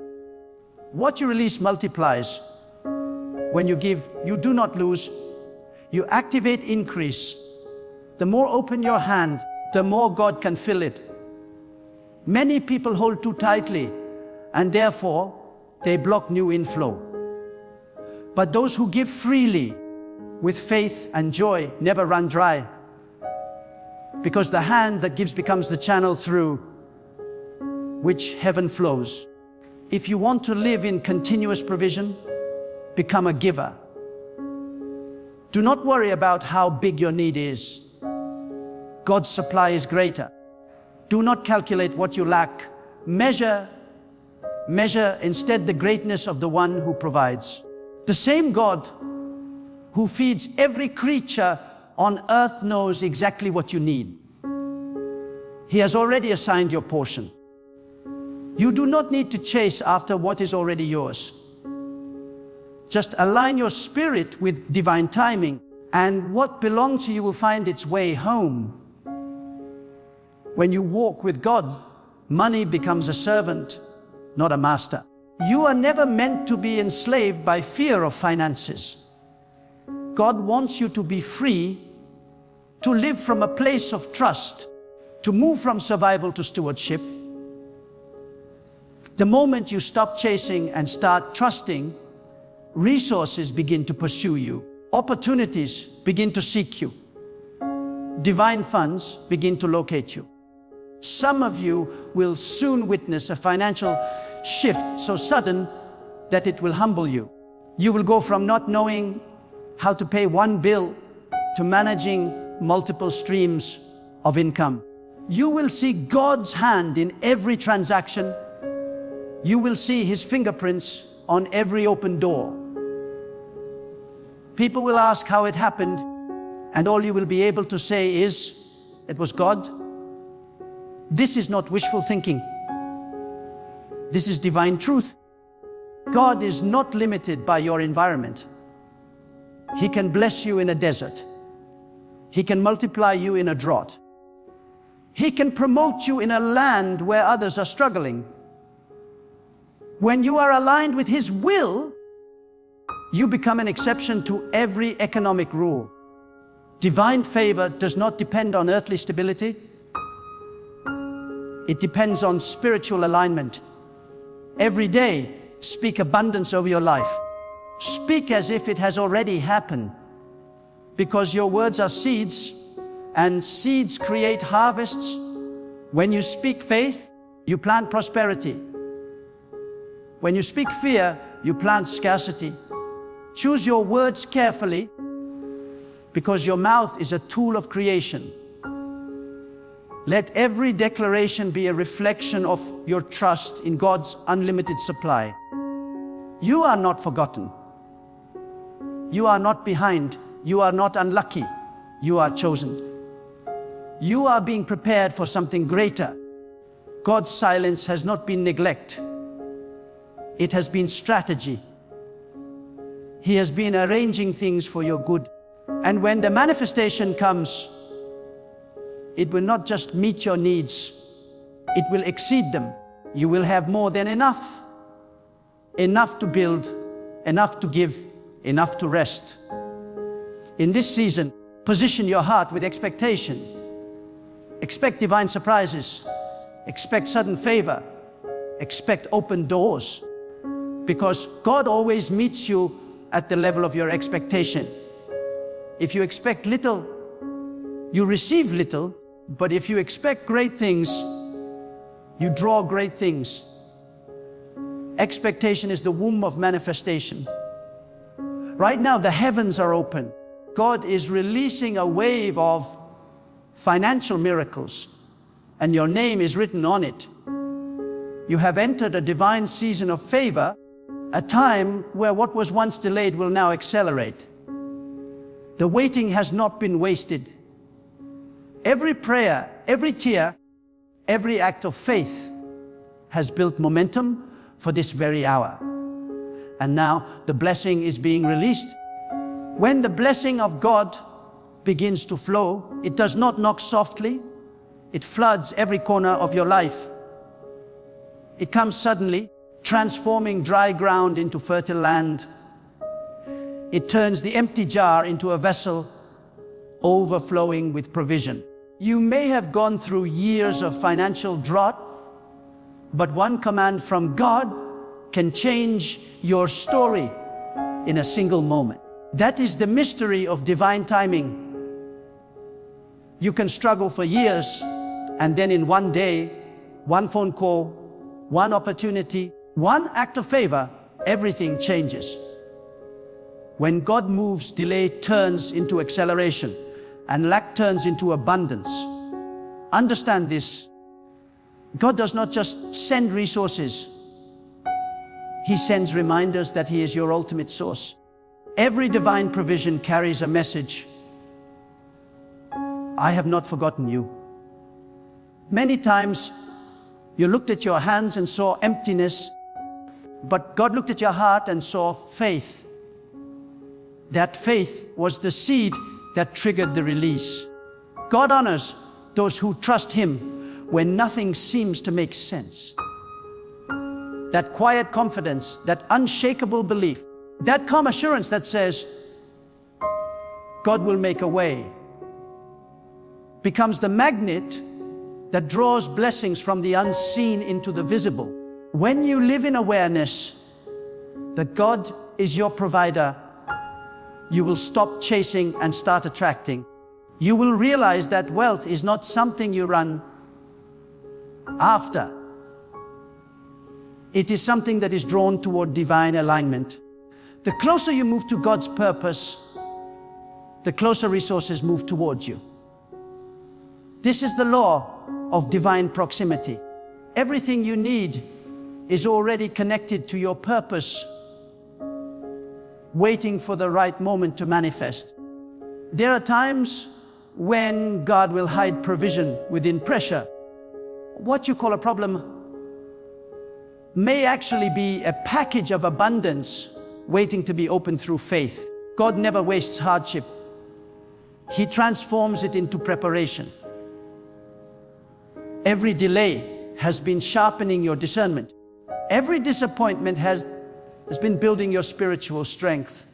What you release multiplies. When you give, you do not lose. You activate increase. The more open your hand, the more God can fill it. Many people hold too tightly, and therefore they block new inflow. But those who give freely, with faith and joy, never run dry. Because the hand that gives becomes the channel through which heaven flows. If you want to live in continuous provision, become a giver. Do not worry about how big your need is. God's supply is greater. Do not calculate what you lack. Measure instead the greatness of the one who provides. The same God who feeds every creature on earth knows exactly what you need. He has already assigned your portion. You do not need to chase after what is already yours. Just align your spirit with divine timing, and what belongs to you will find its way home. When you walk with God, money becomes a servant, not a master. You are never meant to be enslaved by fear of finances. God wants you to be free, to live from a place of trust, to move from survival to stewardship. The moment you stop chasing and start trusting, resources begin to pursue you. Opportunities begin to seek you. Divine funds begin to locate you. Some of you will soon witness a financial shift so sudden that it will humble you. You will go from not knowing how to pay one bill to managing multiple streams of income. You will see God's hand in every transaction. You will see His fingerprints on every open door. People will ask how it happened, and all you will be able to say is, it was God. This is not wishful thinking. This is divine truth. God is not limited by your environment. He can bless you in a desert. He can multiply you in a drought. He can promote you in a land where others are struggling. When you are aligned with His will, you become an exception to every economic rule. Divine favor does not depend on earthly stability. It depends on spiritual alignment. Every day, speak abundance over your life. Speak as if it has already happened, because your words are seeds, and seeds create harvests. When you speak faith, you plant prosperity. When you speak fear, you plant scarcity. Choose your words carefully, because your mouth is a tool of creation. Let every declaration be a reflection of your trust in God's unlimited supply. You are not forgotten. You are not behind. You are not unlucky. You are chosen. You are being prepared for something greater. God's silence has not been neglect. It has been strategy. He has been arranging things for your good. And when the manifestation comes, it will not just meet your needs, it will exceed them. You will have more than enough. Enough to build, enough to give, enough to rest. In this season, position your heart with expectation. Expect divine surprises. Expect sudden favor. Expect open doors. Because God always meets you at the level of your expectation. If you expect little, you receive little. But if you expect great things, you draw great things. Expectation is the womb of manifestation. Right now, the heavens are open. God is releasing a wave of financial miracles, and your name is written on it. You have entered a divine season of favor, a time where what was once delayed will now accelerate. The waiting has not been wasted. Every prayer, every tear, every act of faith has built momentum for this very hour. And now the blessing is being released. When the blessing of God begins to flow, it does not knock softly. It floods every corner of your life. It comes suddenly, transforming dry ground into fertile land. It turns the empty jar into a vessel overflowing with provision. You may have gone through years of financial drought, but one command from God can change your story in a single moment. That is the mystery of divine timing. You can struggle for years, and then in one day, one phone call, one opportunity, one act of favor, everything changes. When God moves, delay turns into acceleration, and lack turns into abundance. Understand this. God does not just send resources. He sends reminders that He is your ultimate source. Every divine provision carries a message. I have not forgotten you. Many times, you looked at your hands and saw emptiness, but God looked at your heart and saw faith. That faith was the seed that triggered the release. God honors those who trust Him when nothing seems to make sense. That quiet confidence, that unshakable belief, that calm assurance that says, God will make a way, becomes the magnet that draws blessings from the unseen into the visible. When you live in awareness that God is your provider, you will stop chasing and start attracting. You will realize that wealth is not something you run after. It is something that is drawn toward divine alignment. The closer you move to God's purpose, the closer resources move towards you. This is the law of divine proximity. Everything you need is already connected to your purpose, waiting for the right moment to manifest. There are times when God will hide provision within pressure. What you call a problem may actually be a package of abundance waiting to be opened through faith. God never wastes hardship. He transforms it into preparation. Every delay has been sharpening your discernment. Every disappointment has been building your spiritual strength.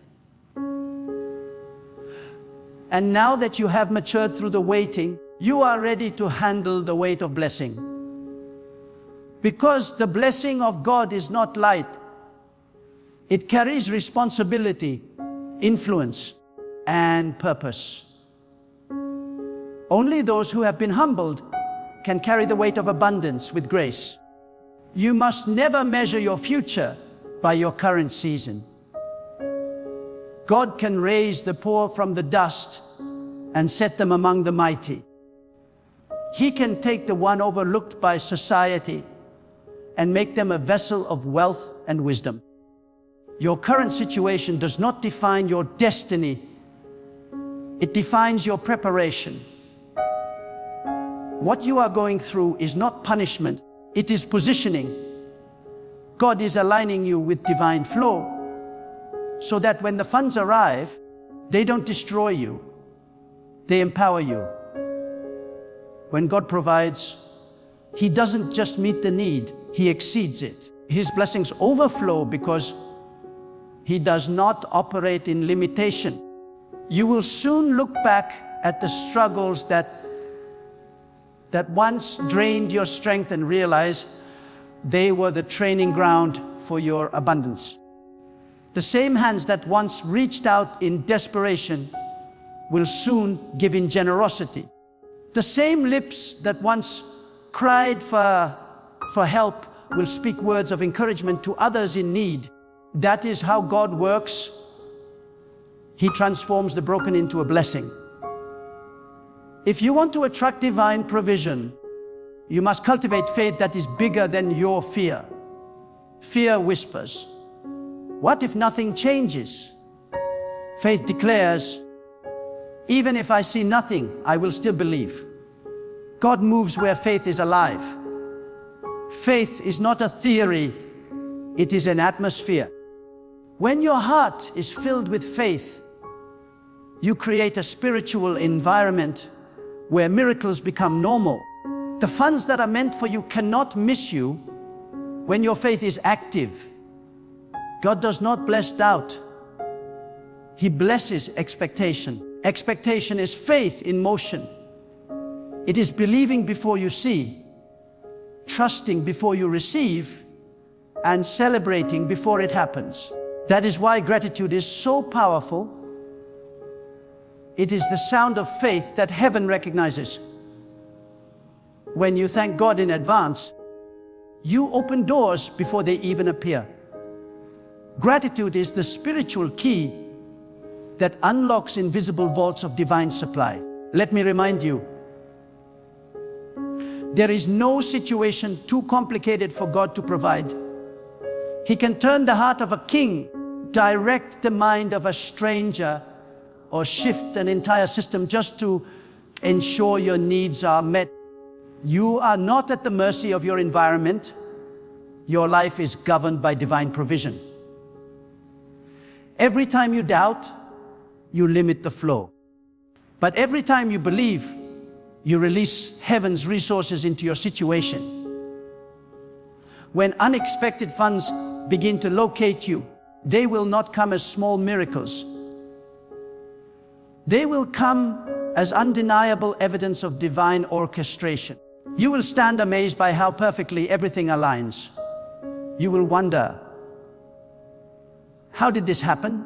And now that you have matured through the waiting, you are ready to handle the weight of blessing. Because the blessing of God is not light. It carries responsibility, influence, and purpose. Only those who have been humbled can carry the weight of abundance with grace. You must never measure your future by your current season. God can raise the poor from the dust and set them among the mighty. He can take the one overlooked by society and make them a vessel of wealth and wisdom. Your current situation does not define your destiny. It defines your preparation. What you are going through is not punishment, it is positioning. God is aligning you with divine flow so that when the funds arrive, they don't destroy you, they empower you. When God provides, He doesn't just meet the need, He exceeds it. His blessings overflow because He does not operate in limitation. You will soon look back at the struggles that once drained your strength and realize they were the training ground for your abundance. The same hands that once reached out in desperation will soon give in generosity. The same lips that once cried for help will speak words of encouragement to others in need. That is how God works He transforms the broken into a blessing. If you want to attract divine provision, you must cultivate faith that is bigger than your fear. Fear whispers, "What if nothing changes?" Faith declares, "Even if I see nothing, I will still believe." God moves where faith is alive. Faith is not a theory, it is an atmosphere. When your heart is filled with faith, you create a spiritual environment where miracles become normal. The funds that are meant for you cannot miss you when your faith is active. God does not bless doubt. He blesses expectation. Expectation is faith in motion. It is believing before you see, trusting before you receive, and celebrating before it happens. That is why gratitude is so powerful. It is the sound of faith that heaven recognizes. When you thank God in advance, you open doors before they even appear. Gratitude is the spiritual key that unlocks invisible vaults of divine supply. Let me remind you, there is no situation too complicated for God to provide. He can turn the heart of a king, direct the mind of a stranger, or shift an entire system just to ensure your needs are met. You are not at the mercy of your environment. Your life is governed by divine provision. Every time you doubt, you limit the flow. But every time you believe, you release heaven's resources into your situation. When unexpected funds begin to locate you, they will not come as small miracles. They will come as undeniable evidence of divine orchestration. You will stand amazed by how perfectly everything aligns. You will wonder, how did this happen?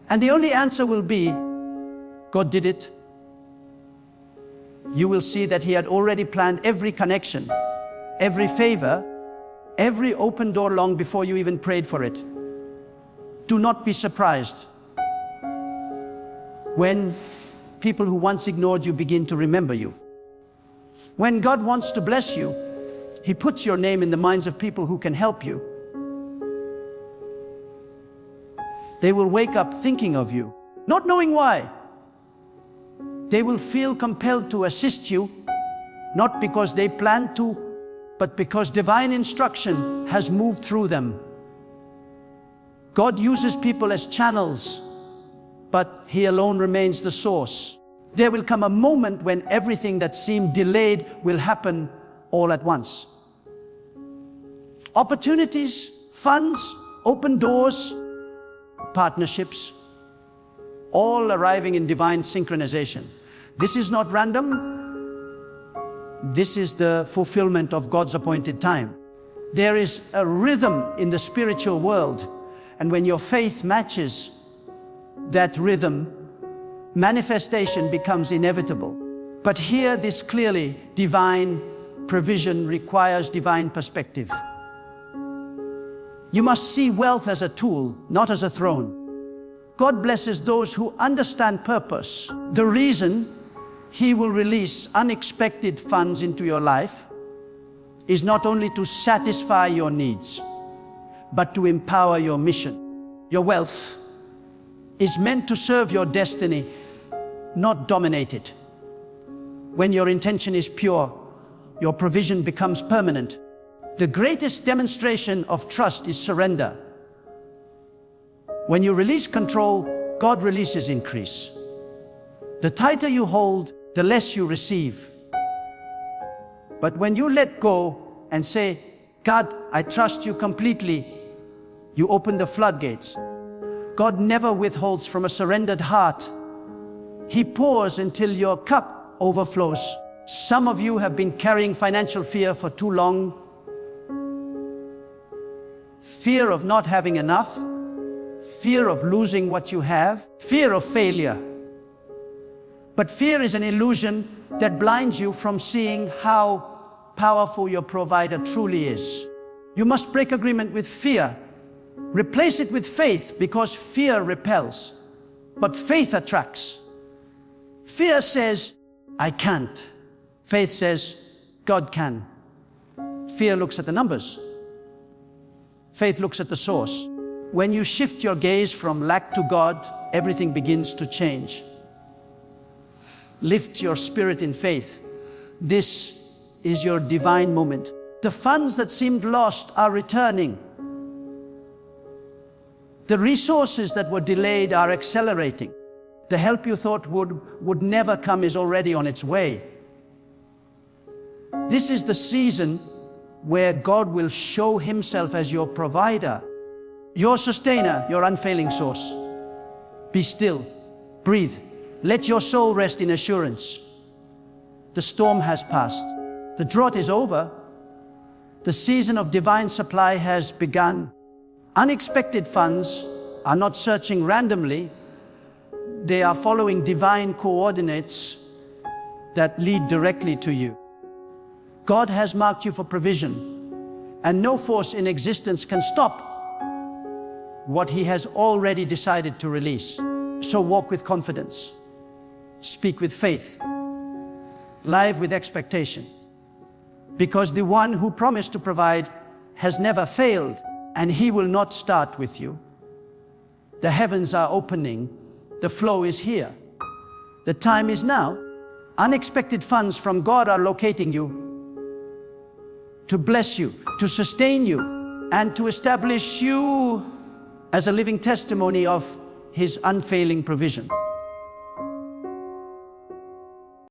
And the only answer will be, God did it. You will see that He had already planned every connection, every favor, every open door long before you even prayed for it. Do not be surprised when people who once ignored you begin to remember you. When God wants to bless you, He puts your name in the minds of people who can help you. They will wake up thinking of you, not knowing why. They will feel compelled to assist you, not because they plan to, but because divine instruction has moved through them. God uses people as channels, but He alone remains the source. There will come a moment when everything that seemed delayed will happen all at once. Opportunities, funds, open doors, partnerships, all arriving in divine synchronization. This is not random. This is the fulfillment of God's appointed time. There is a rhythm in the spiritual world, and when your faith matches that rhythm, manifestation becomes inevitable. But hear this clearly, divine provision requires divine perspective. You must see wealth as a tool, not as a throne. God blesses those who understand purpose. The reason He will release unexpected funds into your life is not only to satisfy your needs, but to empower your mission. Your wealth is meant to serve your destiny, not dominate it. When your intention is pure, your provision becomes permanent. The greatest demonstration of trust is surrender. When you release control, God releases increase. The tighter you hold, the less you receive. But when you let go and say, God, I trust you completely, you open the floodgates. God never withholds from a surrendered heart. He pours until your cup overflows. Some of you have been carrying financial fear for too long. Fear of not having enough, fear of losing what you have, fear of failure. But fear is an illusion that blinds you from seeing how powerful your provider truly is. You must break agreement with fear Replace it with faith, because fear repels, but faith attracts. Fear says, I can't. Faith says, God can. Fear looks at the numbers. Faith looks at the source. When you shift your gaze from lack to God, everything begins to change. Lift your spirit in faith. This is your divine moment. The funds that seemed lost are returning. The resources that were delayed are accelerating. The help you thought would never come is already on its way. This is the season where God will show himself as your provider, your sustainer, your unfailing source. Be still, breathe, let your soul rest in assurance. The storm has passed, the drought is over, the season of divine supply has begun. Unexpected funds are not searching randomly, they are following divine coordinates that lead directly to you. God has marked you for provision, and no force in existence can stop what he has already decided to release. So walk with confidence, speak with faith, live with expectation, because the one who promised to provide has never failed, and he will not start with you. The heavens are opening, the flow is here, the time is now. Unexpected funds from God are locating you to bless you, to sustain you, and to establish you as a living testimony of his unfailing provision.